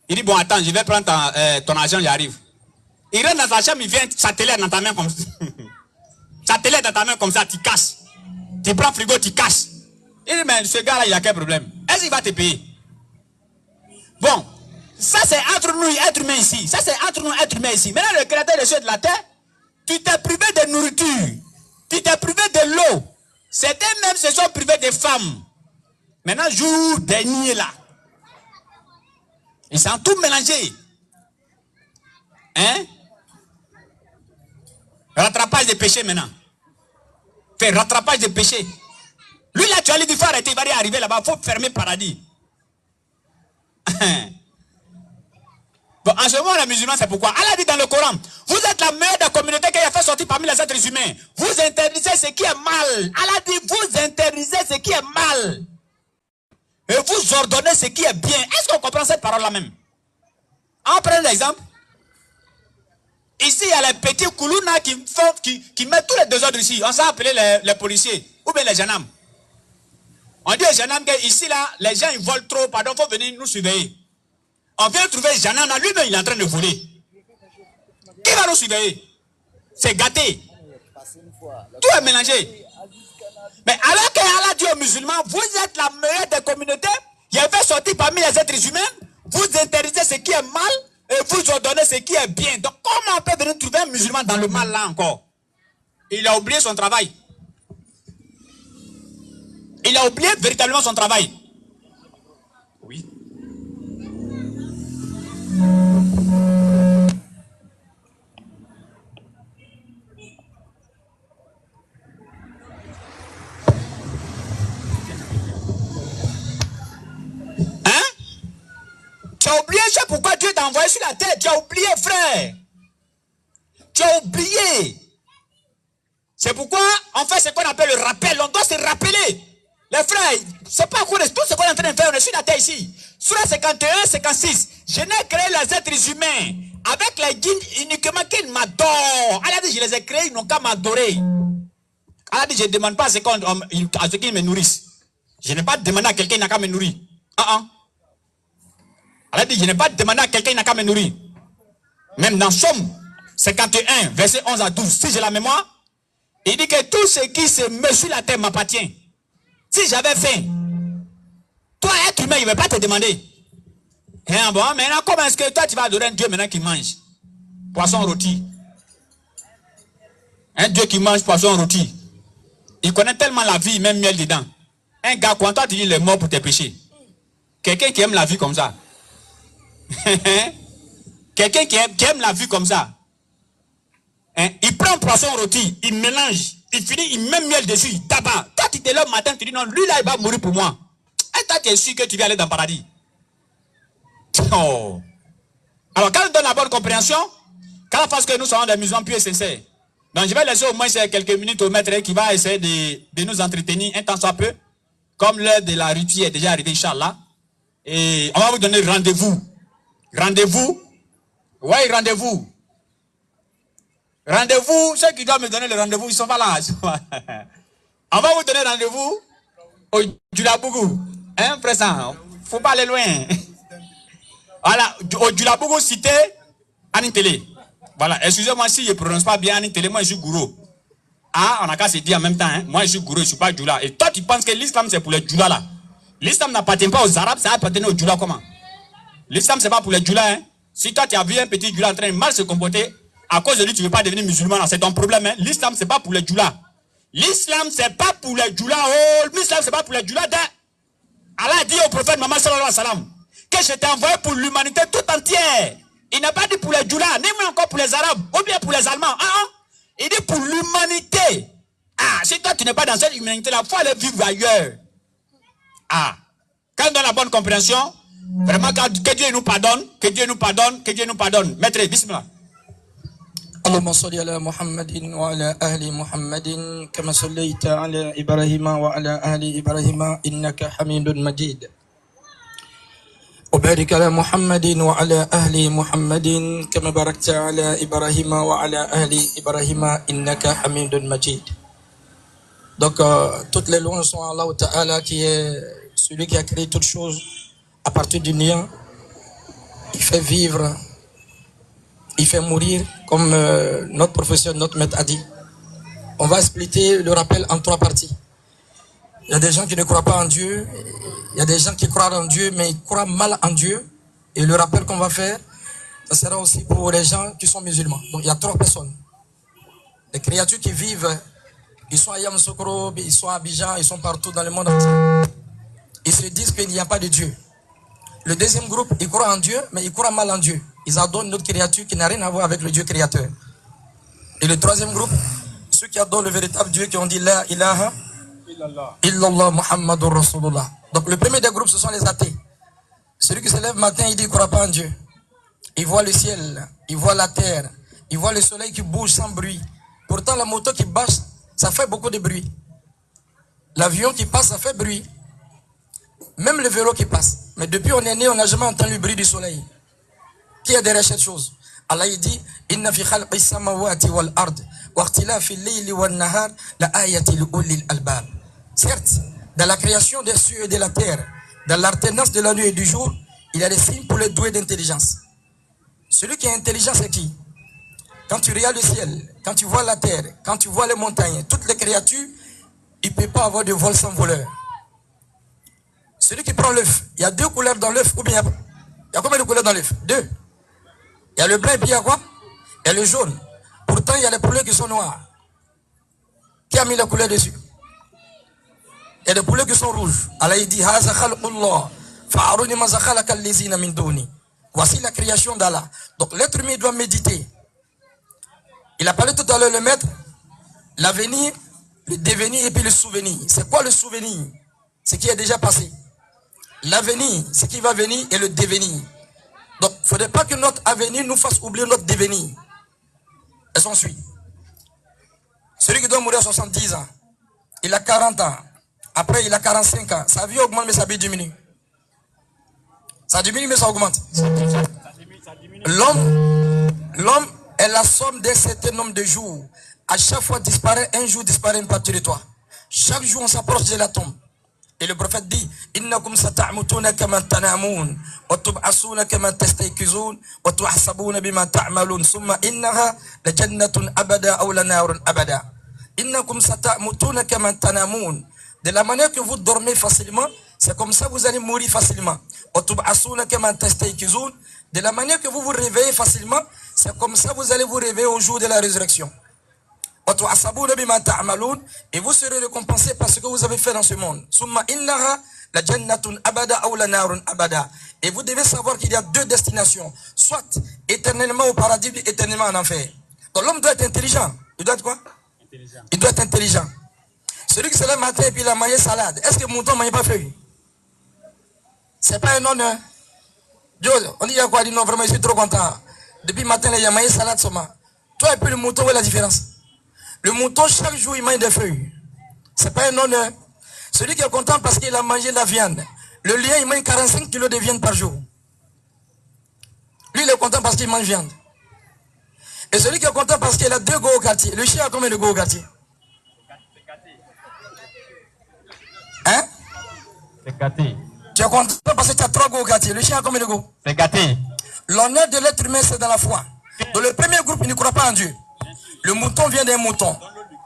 Il dit, bon, attends, je vais prendre ton argent, j'arrive. Il rentre dans sa chambre, il vient, sa télé est dans ta main comme ça. Sa télé est dans ta main comme ça, tu casses. Tu prends le frigo, tu casses. Il dit, mais ce gars-là, il a quel problème? Est-ce qu'il va te payer? Bon, ça c'est entre nous, êtres humains ici. Ça c'est entre nous, êtres humains ici. Maintenant, le créateur des cieux et de la terre, tu t'es privé de nourriture. Tu t'es privé de l'eau. Certains même se sont privés de femmes. Maintenant, jour dernier là, ils sont tout mélangés. Hein? Rattrapage des péchés maintenant. Fais rattrapage des péchés. Lui là, tu as dit qu'il faut arrêter, il va arriver là-bas, il faut fermer le paradis. Bon, en ce moment, les musulmans, c'est pourquoi Allah dit dans le Coran, vous êtes la meilleure des communautés qu'il a fait sortir parmi les êtres humains. Vous interdisez ce qui est mal. Allah dit, vous interdisez ce qui est mal. Et vous ordonnez ce qui est bien. Est-ce qu'on comprend cette parole-là même? On prend l'exemple. Ici, il y a les petits koulouna qui mettent tous les désordres ici. On s'est appelé les policiers ou bien les gendarmes. On dit aux gendarmes qu'ici, là, les gens ils volent trop, pardon, il faut venir nous surveiller. On vient trouver le gendarme, lui-même, il est en train de voler. Qui va nous surveiller? C'est gâté. Tout est mélangé. Mais alors qu'Allah dit aux musulmans, vous êtes la meilleure des communautés, il fait sortir parmi les êtres humains, vous interdisez ce qui est mal et vous ordonnez ce qui est bien. Donc comment on peut venir trouver un musulman dans le mal là encore? Il a oublié son travail. Il a oublié véritablement son travail. Oui. Hein? Tu as oublié, c'est pourquoi Dieu t'a envoyé sur la terre. Tu as oublié, frère. Tu as oublié. C'est pourquoi on fait ce qu'on appelle le rappel. On doit se rappeler. Les frères, c'est pas tout ce qu'on est en train de faire. On est sur la terre ici. Sur la 51, 56, je n'ai créé les êtres humains avec les djinns uniquement qu'ils m'adorent. Allah dit, je les ai créés, ils n'ont qu'à m'adorer. Allah dit, je ne demande pas à ce qu'ils me nourrissent. Je n'ai pas demandé à quelqu'un qui n'a qu'à me nourrir. Allah dit, je n'ai pas demandé à quelqu'un qui n'a qu'à me nourrir. Même dans Somme 51, verset 11 à 12, si j'ai la mémoire, il dit que tout ce qui se met sur la terre m'appartient. Si j'avais faim, toi, être humain, il ne va pas te demander. Bon, maintenant, comment est-ce que toi, tu vas adorer un Dieu maintenant qui mange poisson rôti? Un Dieu qui mange poisson rôti. Il connaît tellement la vie, même miel dedans. Un gars, quand toi, tu dis, il est mort pour tes péchés. Quelqu'un qui aime la vie comme ça. Quelqu'un qui aime la vie comme ça. Il prend poisson rôti, il mélange, il finit, il met miel dessus, il tabac. Toi, tu te lèves le matin, tu dis non, lui là, il va mourir pour moi. Et toi, tu es sûr que tu vas aller dans le paradis. Oh. Alors, quand on donne la bonne compréhension, quand on pense que nous sommes des musulmans pieux et sincères, donc je vais laisser au moins quelques minutes au maître qui va essayer de nous entretenir un temps soit peu, comme l'heure de la rituelle est déjà arrivée, Inch'Allah. Et on va vous donner rendez-vous. Rendez-vous. Oui, rendez-vous. Rendez-vous, ceux qui doivent me donner le rendez-vous, ils sont pas là. On va vous donner rendez-vous au Djulabougou. Hein, présent. Faut pas aller loin. Voilà, au Djulabougou cité Anintélé. Voilà, excusez-moi si je ne prononce pas bien Anintélé, moi je suis gourou. Ah, on a qu'à se dire en même temps, hein. Moi je suis gourou, je ne suis pas Djoula. Et toi tu penses que l'islam c'est pour les Djoula là. L'islam n'appartient pas aux Arabes, ça appartient aux Djoula comment? L'islam c'est pas pour les Djoula, hein. Si toi tu as vu un petit Djoula en train de mal se comporter, à cause de lui, tu ne veux pas devenir musulman, c'est ton problème. Hein? L'islam, ce n'est pas pour les djoulas. L'islam, ce n'est pas pour les djoulas. Oh, l'islam, ce n'est pas pour les djoulas. Allah a dit au prophète Mohammed sallallahu alayhi wa sallam que je t'ai envoyé pour l'humanité tout entière. Il n'a pas dit pour les djoulas, ni même encore pour les Arabes, ou bien pour les Allemands. Il dit pour l'humanité. Si toi, tu n'es pas dans cette humanité-là, il faut aller vivre ailleurs. Quand on donne la bonne compréhension, vraiment, que Dieu nous pardonne, que Dieu nous pardonne, que Dieu nous pardonne. Maître, bismillah. اللهم صل على محمد وعلى أهل محمد كما صليت على إبراهيم وعلى أهل إبراهيم إنك حميد مجيد وبارك على محمد وعلى أهل محمد كما باركت على إبراهيم وعلى أهل إبراهيم إنك حميد مجيد. Donc toutes les louanges sont à Allah Ta'ala qui est celui qui a créé toutes choses à partir du néant, qui fait vivre, il fait mourir, comme notre professeur, notre maître a dit. On va splitter le rappel en 3 parties. Il y a des gens qui ne croient pas en Dieu, il y a des gens qui croient en Dieu, mais ils croient mal en Dieu. Et le rappel qu'on va faire, ça sera aussi pour les gens qui sont musulmans. Donc il y a 3 personnes. Les créatures qui vivent, ils sont à Yamoussoukro, ils sont à Abidjan, ils sont partout dans le monde entier. Ils se disent qu'il n'y a pas de Dieu. Le deuxième groupe, ils croient en Dieu, mais ils croient mal en Dieu. Ils adorent une autre créature qui n'a rien à voir avec le Dieu créateur. Et le troisième groupe, ceux qui adorent le véritable Dieu, qui ont dit La ilaha illallah Muhammadur Rasulullah. Donc le premier des groupes, ce sont les athées. Celui qui se lève le matin, il dit qu'il ne croit pas en Dieu. Il voit le ciel, il voit la terre, il voit le soleil qui bouge sans bruit. Pourtant, la moto qui passe, ça fait beaucoup de bruit. L'avion qui passe, ça fait bruit. Même le vélo qui passe. Mais depuis on est né, on n'a jamais entendu le bruit du soleil. Qui est derrière cette chose? Allah il dit Inna fi khalqi samawati wal ard wa ikhtilafi al-layli wan nahar la ayati li ulil albab. Certes, dans la création des cieux et de la terre, dans l'alternance de la nuit et du jour, il y a des signes pour les doués d'intelligence. Celui qui est intelligent, c'est qui? quand tu regardes le ciel, quand tu vois la terre, quand tu vois les montagnes, toutes les créatures, il ne peut pas avoir de vol sans voleur. Celui qui prend l'œuf, il y a 2 couleurs dans l'œuf, ou bien il y a combien de couleurs dans l'œuf? 2. Il y a le blanc et puis il y a quoi? Il y a le jaune. Pourtant, il y a les poulets qui sont noirs. Qui a mis la couleur dessus? Il y a des poulets qui sont rouges. Allah il dit, voici la création d'Allah. Donc l'être humain doit méditer. Il a parlé tout à l'heure le maître, l'avenir, le devenir et puis le souvenir. C'est quoi le souvenir? Ce qui est déjà passé. L'avenir, ce qui va venir et le devenir. Donc il ne faudrait pas que notre avenir nous fasse oublier notre devenir. Et s'en suit. Celui qui doit mourir à 70 ans, il a 40 ans. Après, il a 45 ans. Sa vie augmente, mais sa vie diminue. Ça diminue, mais ça augmente. L'homme est la somme d'un certain nombre de jours. À chaque fois disparaît, un jour disparaît une partie de toi. Chaque jour, on s'approche de la tombe. Et le prophète dit, Innakum sata'mutuna kama tanamun, wa tub'asuna kama tastaykizun, wa tuhsabuna bima ta'malun, summa innaha la jannatun abada aw la narun abada. Innakum sata'mutuna kama tanamun. De la manière que vous dormez facilement, c'est comme ça que vous allez mourir facilement. De la manière que vous vous réveillez facilement, c'est comme ça que vous allez vous réveiller au jour de la résurrection. Et vous serez récompensé par ce que vous avez fait dans ce monde. Et vous devez savoir qu'il y a 2 destinations. Soit éternellement au paradis, éternellement en enfer. Donc l'homme doit être intelligent. Il doit être quoi? Il doit être intelligent. Celui qui se lève le matin et puis il a mangé salade, est-ce que le mouton ne mange pas feuille? C'est pas un honneur. On dit il y a quoi? Il dit non, vraiment, je suis trop content. Depuis le matin, il a mangé salade seulement. Toi et puis le mouton, où est la différence? Le mouton, chaque jour, il mange des feuilles. C'est pas un honneur. Celui qui est content parce qu'il a mangé la viande. Le lion, il mange 45 kilos de viande par jour. Lui, il est content parce qu'il mange viande. Et celui qui est content parce qu'il a 2 go au quartier. Le chien a combien de go au quartier? Hein? C'est gâté. Tu es content parce que tu as 3 go au quartier. Le chien a combien de go? C'est gâté. L'honneur de l'être humain, c'est dans la foi. Dans le premier groupe, il ne croit pas en Dieu. Le mouton vient d'un mouton.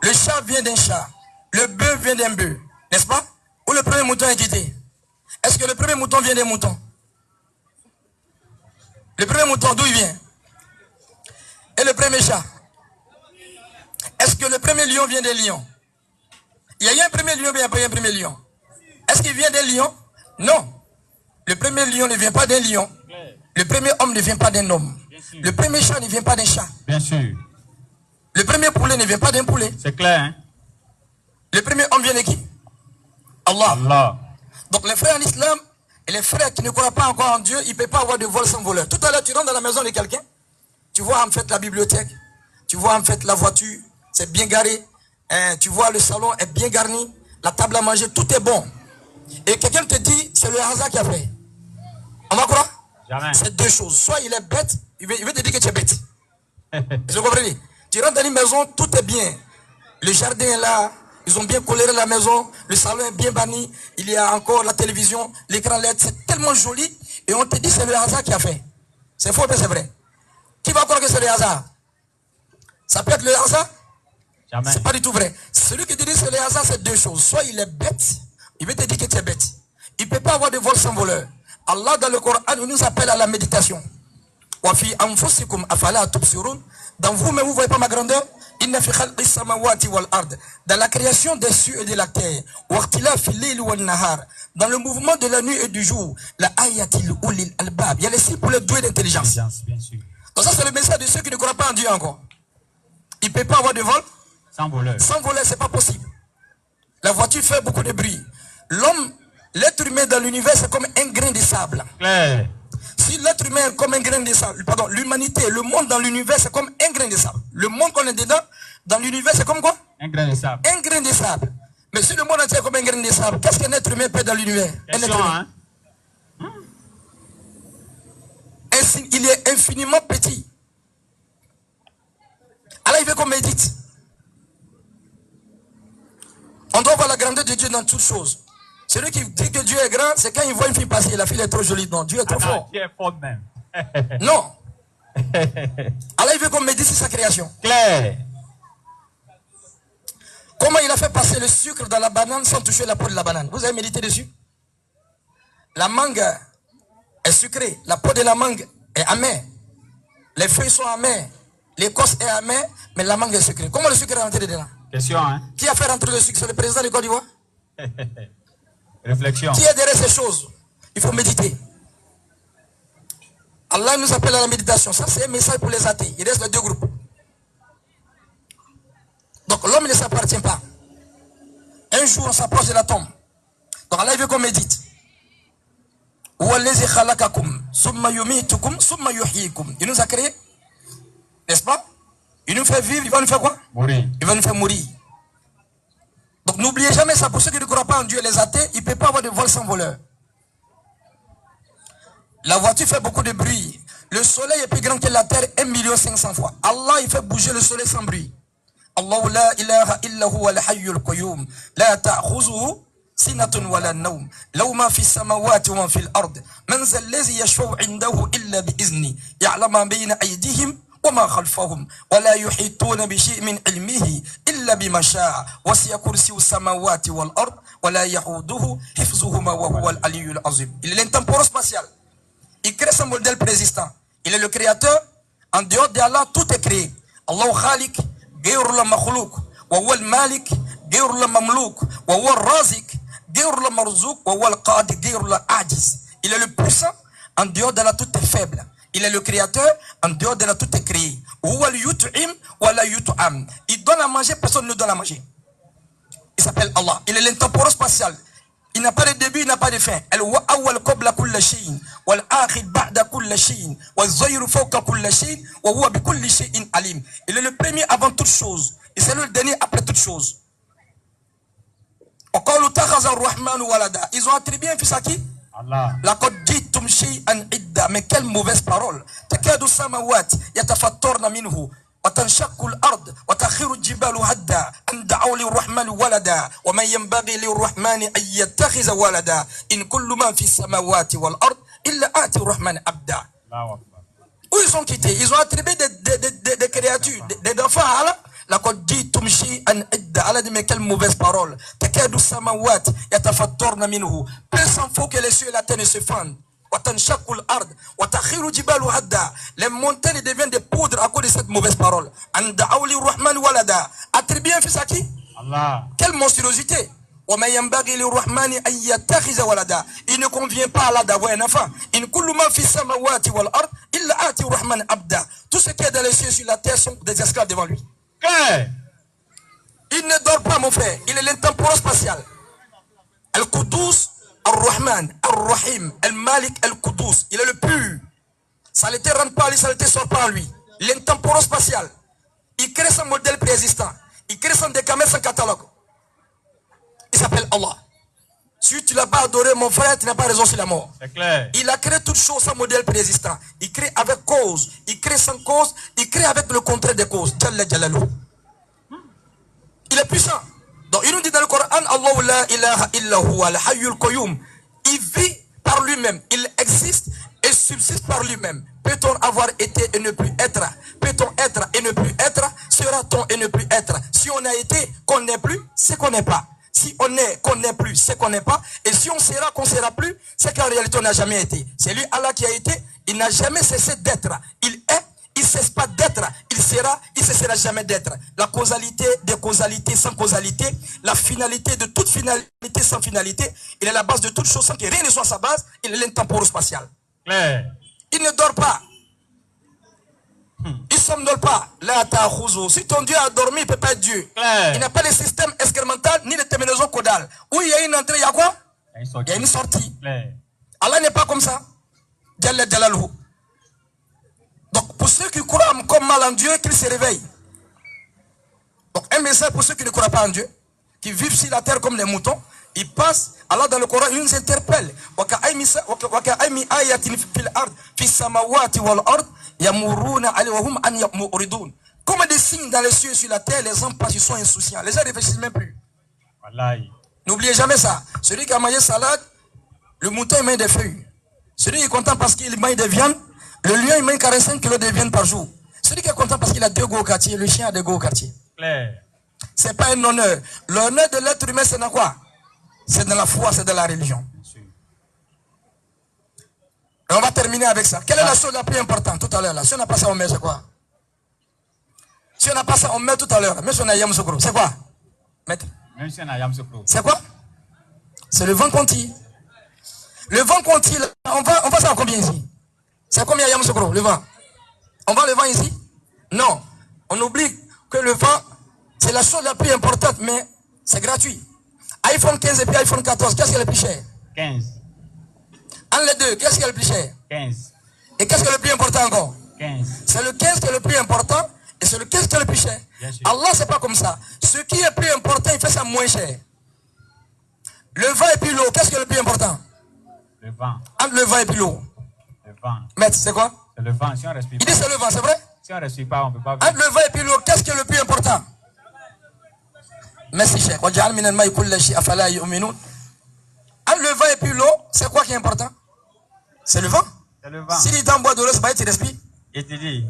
Le chat vient d'un chat. Le bœuf vient d'un bœuf. N'est-ce pas? Où le premier mouton est quitté? Est-ce que le premier mouton vient d'un mouton? Le premier mouton, d'où il vient? Et le premier chat? Est-ce que le premier lion vient d'un lion? Il y a eu un premier lion, mais il n'y a pas eu un premier lion. Est-ce qu'il vient d'un lion? Non. Le premier lion ne vient pas d'un lion. Le premier homme ne vient pas d'un homme. Le premier chat ne vient pas d'un chat. Bien sûr. Le premier poulet ne vient pas d'un poulet. C'est clair, hein? Le premier homme vient de qui? Allah. Allah. Donc les frères en islam et les frères qui ne croient pas encore en Dieu, ils ne peuvent pas avoir de vol sans voleur. Tout à l'heure, tu rentres dans la maison de quelqu'un, tu vois en fait la bibliothèque, tu vois en fait la voiture, c'est bien garé, tu vois le salon est bien garni, la table à manger, tout est bon. Et quelqu'un te dit, c'est le hasard qui a fait. On va croire? Jamais. C'est 2 choses. Soit il est bête, il veut te dire que tu es bête. Vous comprenez? Tu rentres dans une maison, tout est bien. Le jardin est là, ils ont bien coloré la maison, le salon est bien banni, il y a encore la télévision, l'écran LED, c'est tellement joli. Et on te dit c'est le hasard qui a fait. C'est faux, mais c'est vrai. Qui va croire que c'est le hasard? Ça peut être le hasard? Jamais. C'est pas du tout vrai. Celui qui te dit c'est le hasard, c'est 2 choses. Soit il est bête, il veut te dire que tu es bête. Il ne peut pas avoir de vol sans voleur. Allah dans le Coran nous appelle à la méditation. Dans vous-même, vous ne voyez pas ma grandeur? Dans la création des cieux et de la terre, dans le mouvement de la nuit et du jour, il y a les signes pour les doués d'intelligence. Bien sûr. Donc ça c'est le message de ceux qui ne croient pas en Dieu encore. Il ne peut pas avoir de vol sans voleur. Sans voleur, c'est pas possible. La voiture fait beaucoup de bruit. L'homme, l'être humain dans l'univers, c'est comme un grain de sable. Claire. Si l'être humain est comme un grain de sable, pardon, l'humanité, le monde dans l'univers, c'est comme un grain de sable. Le monde qu'on est dedans, dans l'univers, c'est comme quoi? Un grain de sable. Un grain de sable. Mais si le monde entier est comme un grain de sable, qu'est-ce qu'un être humain peut dans l'univers? Un être humain. Hein? Il est infiniment petit. Alors il veut qu'on médite. On doit voir la grandeur de Dieu dans toutes choses. Celui qui dit que Dieu est grand, c'est quand il voit une fille passer, la fille est trop jolie. Non, Dieu est trop fort. Dieu est fort même. Non. Alors il veut qu'on médite sur sa création. Clair. Comment il a fait passer le sucre dans la banane sans toucher la peau de la banane? Vous avez médité dessus? La mangue est sucrée, la peau de la mangue est amère. Les feuilles sont amères, l'écorce est amère, mais la mangue est sucrée. Comment le sucre est rentré dedans? Question, hein? Qui a fait rentrer le sucre? C'est le président de Côte d'Ivoire? Réflexion. Qui est derrière ces choses? Il faut méditer. Allah nous appelle à la méditation. Ça, c'est un message pour les athées. Il reste les deux groupes. Donc, l'homme ne s'appartient pas. Un jour, on s'approche de la tombe. Donc, Allah, il veut qu'on médite. Il nous a créé. N'est-ce pas? Il nous fait vivre. Il va nous faire quoi? Mourir. Il va nous faire mourir. Donc, n'oubliez jamais ça. Pour ceux qui ne croient pas en Dieu, les athées, il ne peut pas avoir de vol sans voleur. La voiture fait beaucoup de bruit. Le soleil est plus grand que la terre 1,5 million fois. Allah, il fait bouger le soleil sans bruit. Allah la ilaha illa huwa al-hayyul qayyum. La ta'khuzuhu sinatun wa la nawm. Law ma fi as-samawati wa ma fi al-ard. Man zal ladhi yashfa'u 'indahu illa bi izni. Ya'lamu ma bayna aydihim wa ma khalfahum. Wa la yuhituna bi shay'in min 'ilmihi illa bima sha'a. Wasi'a kursiyyuhu as-samawati wal ard. Wa la yahuduhu hifzuhuma wa huwa al-'aliyyul 'azim. Il est l'intemporel-spatial. Il crée son modèle préexistant. Il est le créateur. En dehors d'Allah, tout est créé. Allah khalik, غير المخلوق وهو المالك غير المملوك وهو الرازق غير المرزوق وهو القادر غير العاجز. Il est le puissant. En dehors d'Allah, tout est faible. Il est le créateur. En dehors d'Allah, tout est créé. هو اليطعم ولا يطعم. Il donne à manger, personne ne donne à manger. Il s'appelle Allah. Il est l'intemporel spatial. Il n'a pas de début, il n'a pas de fin. Il est le premier avant toute chose. Et c'est le dernier après toute chose. Ils ont attribué un fils à qui? Allah. Mais quelle mauvaise parole. وتنشق الأرض وتخر الجبال هدا أن دعوا للرحمن ولدا ومن ينبغي للرحمن أن يتخذ ولدا إن كل من في السماوات والأرض إلا آتي الرحمن عبدا. Où ils ont quitté? Ils ont attribué des créatures, des enfants à Allah. لقد جئتم شيئا عدا. Allah dit mais quelle mauvaise parole. تكاد السماوات يتفطرن منه. Peu s'en faut que les cieux et la terre ne se fendent. Les montagnes deviennent des poudres à cause de cette mauvaise parole. Attribuer un fils à qui? Allah. Quelle monstruosité. Il ne convient pas à Allah d'avoir un enfant. Tout ce qui est dans les cieux et sur la terre sont des esclaves devant lui. Il ne dort pas, mon frère. Il est l'intemporel spatial. Al-Qudus, Ar-Rahman, Ar-Rahim, Al-Malik, Al-Qudus. Il est le pur. Saleté rentre pas en lui, saleté sort pas en lui. L'intemporel spatial. Il crée son modèle préexistant. Il crée son décamètre, son catalogue. Il s'appelle Allah. Si tu ne l'as pas adoré, mon frère, tu n'as pas raison sur la mort. C'est clair. Il a créé toute chose, son modèle préexistant. Il crée avec cause. Il crée sans cause. Il crée avec le contraire des causes. Il est puissant. Donc il nous dit dans le Coran, Allah la ilaha illa huwa al-hayyul qayyum. Il vit par lui-même. Il existe et subsiste par lui-même. Peut-on avoir été et ne plus être? Peut-on être et ne plus être? Sera-t-on et ne plus être? Si on a été, qu'on n'est plus, c'est qu'on n'est pas. Si on est, qu'on n'est plus, c'est qu'on n'est pas. Et si on sera, qu'on ne sera plus, c'est qu'en réalité on n'a jamais été. C'est lui, Allah, qui a été. Il n'a jamais cessé d'être. Il est. Il ne cesse pas d'être, il sera, il ne cessera jamais d'être. La causalité des causalités sans causalité, la finalité de toute finalité sans finalité, il est la base de toute chose sans que rien ne soit sa base, il est l'intemporel spatial. Claire. Il ne dort pas. Il ne somnole pas. Si ton Dieu a dormi, il ne peut pas être Dieu. Claire. Il n'a pas le système excrémental ni le terminaison caudale. Où il y a une entrée, il y a quoi? Il y a une sortie. Claire. Allah n'est pas comme ça. Jalla Jalaluhu. Donc, pour ceux qui croient comme mal en Dieu, qu'ils se réveillent. Donc, un message pour ceux qui ne croient pas en Dieu, qui vivent sur la terre comme les moutons, ils passent, Allah dans le Coran, il nous interpelle. Comme des signes dans les cieux et sur la terre, les gens passent, ils sont insouciants. Les gens ne réfléchissent même plus. N'oubliez jamais ça. Celui qui a mangé salade, le mouton il mange des feuilles. Celui qui est content parce qu'il mange des viandes, le lion il mange 45 kg de viande par jour. Celui qui est content parce qu'il a 2 go au quartier, le chien a 2 go au quartier. Clair. C'est pas un honneur. L'honneur de l'être humain, c'est dans quoi? C'est dans la foi, c'est dans la religion. Bien sûr. Et on va terminer avec ça. Quelle est la chose la plus importante tout à l'heure là? Si on n'a pas ça, on met c'est quoi? Si on n'a pas ça, on met tout à l'heure. Même si on a Yam Sokro, c'est quoi? Maître. Même si on a Yam Sokro. C'est quoi? C'est le vent conti. Le vent conti, on va savoir combien ici? C'est combien Yam Sokro, le vent? On va le vent ici? Non. On oublie que le vent, c'est la chose la plus importante, mais c'est gratuit. iPhone 15 et puis iPhone 14, qu'est-ce qui est le plus cher? 15. Entre les deux, qu'est-ce qui est le plus cher? 15. Et qu'est-ce qui est le plus important encore? 15. C'est le 15 qui est le plus important et c'est le 15 qui est le plus cher. Allah, c'est pas comme ça. Ce qui est plus important, il fait ça moins cher. Le vent et puis l'eau, qu'est-ce qui est le plus important? Le vent. Entre le vent et puis l'eau. Le vent. Maître, c'est quoi? C'est le vent. Si on respire Il pas. dit c'est le vent, c'est vrai? Si on respire pas, on peut pas vivre. Entre le vent et puis l'eau, qu'est-ce qui est le plus important? Merci, Cheikh. Entre le vent et puis l'eau, c'est quoi qui est important? C'est le vent. C'est le vent. S'il est en bois de l'eau, c'est pas tu respires. Et tu dis,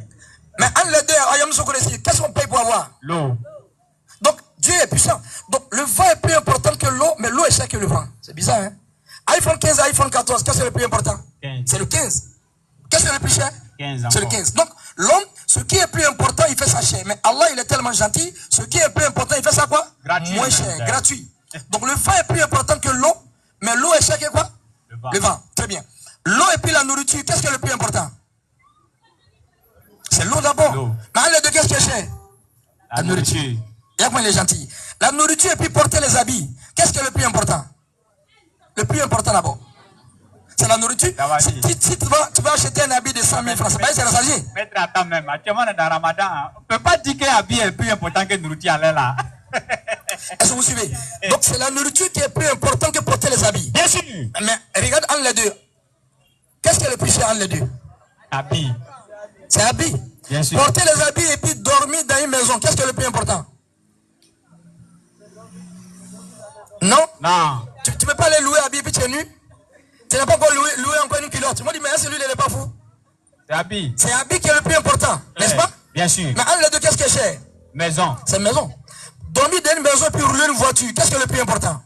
Mais entre les deux, qu'est-ce qu'on paye pour avoir? l'eau. Donc, Dieu est puissant. Donc, le vent est plus important que l'eau, mais l'eau est chère que le vent. C'est bizarre, hein? iPhone 15 et iPhone 14, qu'est-ce qui est le plus important? 15. C'est le 15. Qu'est-ce qui est le plus cher? 15 C'est le encore. 15. Donc, l'homme, ce qui est plus important, il fait ça cher. Mais Allah, il est tellement gentil, ce qui est plus important, il fait ça quoi? Gratuit. Moins cher, gratuit. Donc, le vent est plus important que l'eau, mais l'eau est chère que quoi? Le vent. Le vent. Très bien. L'eau et puis la nourriture, qu'est-ce qui est le plus important? C'est l'eau d'abord. L'eau. Mais entre les deux, qu'est-ce qui est cher? La nourriture. Il y a comment il est gentil. La nourriture et puis porter les habits. Qu'est-ce qui est le plus important? Le plus important d'abord. C'est la nourriture. Si tu vas acheter un habit de 100 000 francs, c'est pas c'est la sagesse. Maître, attends même. Actuellement, on est dans Ramadan. Hein. On ne peut pas dire qu'un habit est plus important que nourriture à l'air là. Est-ce que vous suivez? Donc c'est la nourriture qui est plus importante que porter les habits. Bien sûr. Mais regarde entre les deux. Qu'est-ce qui est le plus cher entre les deux? Habit. C'est habit. Bien sûr. Porter les habits et puis dormir dans une maison. Qu'est-ce qui est le plus important? Non? Non. Tu ne peux pas aller louer habit et puis tu es nu? Tu n'as pas encore loué encore une culotte. Moi, je dis, mais celui-là, il n'est pas fou. C'est habit. C'est habit qui est le plus important, n'est-ce pas? Bien sûr. Mais entre les deux, qu'est-ce qui est cher? Maison. C'est maison. Dormir dans une maison et puis rouler une voiture, qu'est-ce qui est le plus important?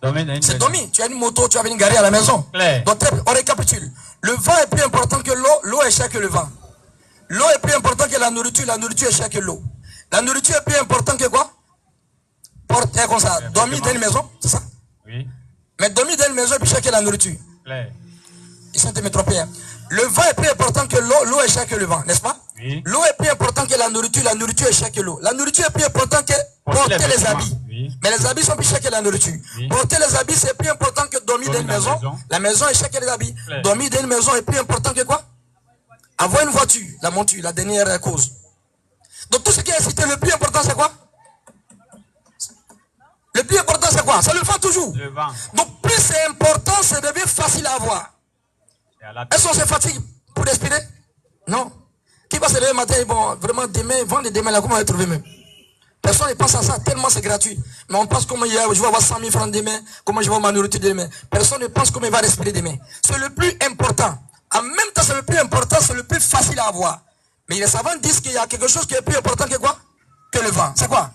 Dormir dans une C'est maison. dormir. Tu as une moto, tu as une garée à la maison. Clair. Donc, on récapitule. Le vent est plus important que l'eau, l'eau est chère que le vent. L'eau est plus important que la nourriture est chère que l'eau. La nourriture est plus importante que quoi? Porter comme ça. Dormir dans une maison, c'est ça? Oui. Mais dormir dans une maison est plus cher que la nourriture. Clair. Ils sont trompés. Hein. Le vent est plus important que l'eau, l'eau est chère que le vent, n'est-ce pas? Oui. L'eau est plus importante que la nourriture est chère que l'eau. La nourriture est plus importante que porter les habits. Oui. Mais les habits sont plus chers que la nourriture. Oui. Porter les habits, c'est plus important que dormir dans une maison. La maison est chère que les habits. Claire. Dormir dans une maison est plus important que quoi? Avoir une voiture, la monture, la dernière cause. Donc tout ce qui est cité, le plus important c'est quoi? Le plus important c'est quoi? C'est le vent toujours. Le vent. Donc plus c'est important, ça devient facile à avoir. C'est à la Est-ce qu'on se fatigue pour respirer? Non. Qui va se lever le matin et bon, vraiment demain, vendredi demain, là, comment on va trouver même? Personne ne pense à ça, tellement c'est gratuit. Mais on pense comment je vais avoir 100 000 francs demain, comment je vais avoir ma nourriture demain. Personne ne pense comment il va respirer demain. C'est le plus important. En même temps, c'est le plus important, c'est le plus facile à avoir. Mais les savants disent qu'il y a quelque chose qui est plus important que quoi? Que le vent. C'est quoi?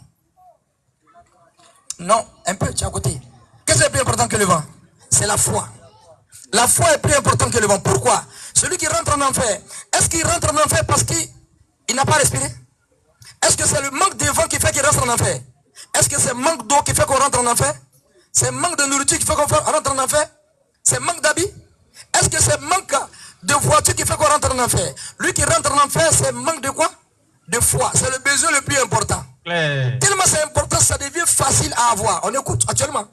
Non, un peu, tu es à côté. Qu'est-ce qui est plus important que le vent? C'est la foi. La foi est plus importante que le vent. Pourquoi? Celui qui rentre en enfer, est-ce qu'il rentre en enfer parce qu'il n'a pas respiré? Est-ce que c'est le manque de vent qui fait qu'il rentre en enfer? Est-ce que c'est le manque d'eau qui fait qu'on rentre en enfer? C'est le manque de nourriture qui fait qu'on rentre en enfer? C'est le manque d'habits? Est-ce que c'est le manque de voiture qui fait qu'on rentre en enfer? Lui qui rentre en enfer, c'est le manque de quoi? De foi. C'est le besoin le plus important. Claire. Tellement c'est important, ça devient facile à avoir. On écoute actuellement.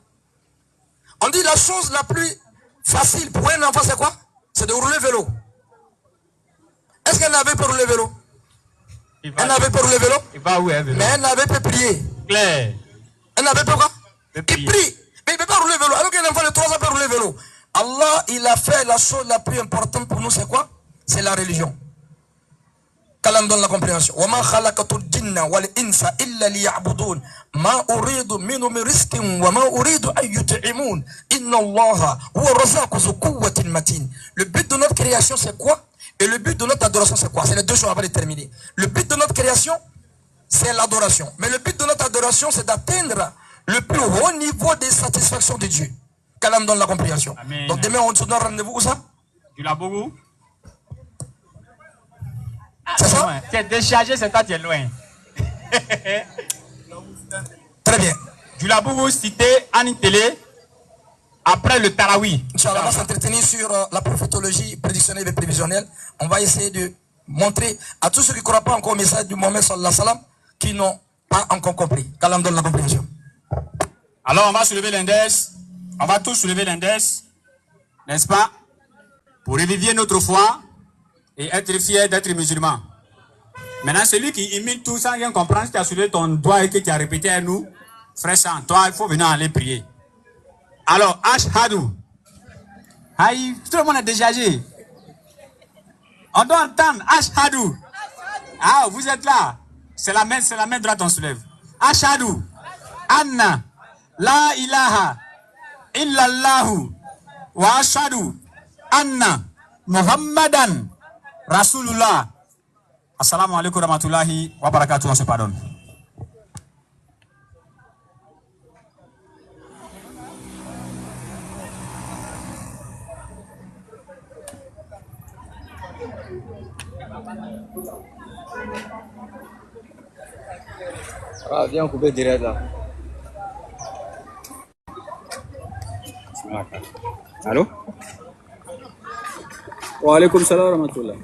On dit la chose la plus facile pour un enfant, c'est quoi? C'est de rouler vélo. Est-ce qu'un navet peut rouler vélo? Un navet peut rouler vélo? Il va où, hein, vélo? Mais un navet peut prier. Claire. Un navet peut quoi? Peut Il prier. prie. Mais il ne peut pas rouler vélo. Alors qu'un enfant de 3 ans peut rouler vélo. Allah, il a fait la chose la plus importante pour nous, c'est quoi? C'est la religion. Qu'Allah me donne la compréhension. وَمَا خَلَقَتُ الْجِنَّ وَالْإِنسَ إِلَّا لِيَعْبُدُونَ مَا أُرِيدُ مِنْهُمْ مِنْ رِزْقٍ وَمَا أُرِيدُ أَنْ يُطْعِمُونَ إِنَّ اللَّهَ هُوَ الرَّزَّاقُ ذُو قُوَّةٍ مَتِينٍ. Le but de notre création, c'est quoi? Et le but de notre adoration, c'est quoi? C'est les deux choses, on va les terminer. Le but de notre création, c'est l'adoration. Mais le but de notre adoration, c'est d'atteindre le plus haut niveau de satisfaction de Dieu. Qu'Allah me donne la compréhension. Amen. Donc demain, on se donne rendez-vous où ça? Du Labougou. C'est ça? Tu es déchargé, c'est toi, tu es loin. Très bien. Du Labougou, cité Anne Télé, après le Tarawi. Inch'Allah, on va s'entretenir sur la prophétologie prédictionnelle et prévisionnelle. On va essayer de montrer à tous ceux qui ne croient pas encore au message du Mohammed sallallahu alayhi wa sallam, qui n'ont pas encore compris. Qu'Allah me donne la compréhension. Alors on va soulever l'index. On va tous soulever l'index. N'est-ce pas? Pour revivifier notre foi et être fier d'être musulman. Maintenant, celui qui imite tout sans rien comprendre, tu as soulevé ton doigt et que tu as répété à nous, frère Sang, toi, il faut venir aller prier. Alors, Ashhadu. Aïe, tout le monde est déchargé. On doit entendre Ashhadu. Ah, vous êtes là. C'est la main droite, on soulève. Ashhadu. Anna. La ilaha. Illallahu. Wa ashhadu. Anna. Muhammadan. Rasulullah. Assalamu alaikum warahmatullahi wabarakatuh. On se pardonne. Ah, viens couper direct là. Allô? Wa alaikum salam wa rahmatullah.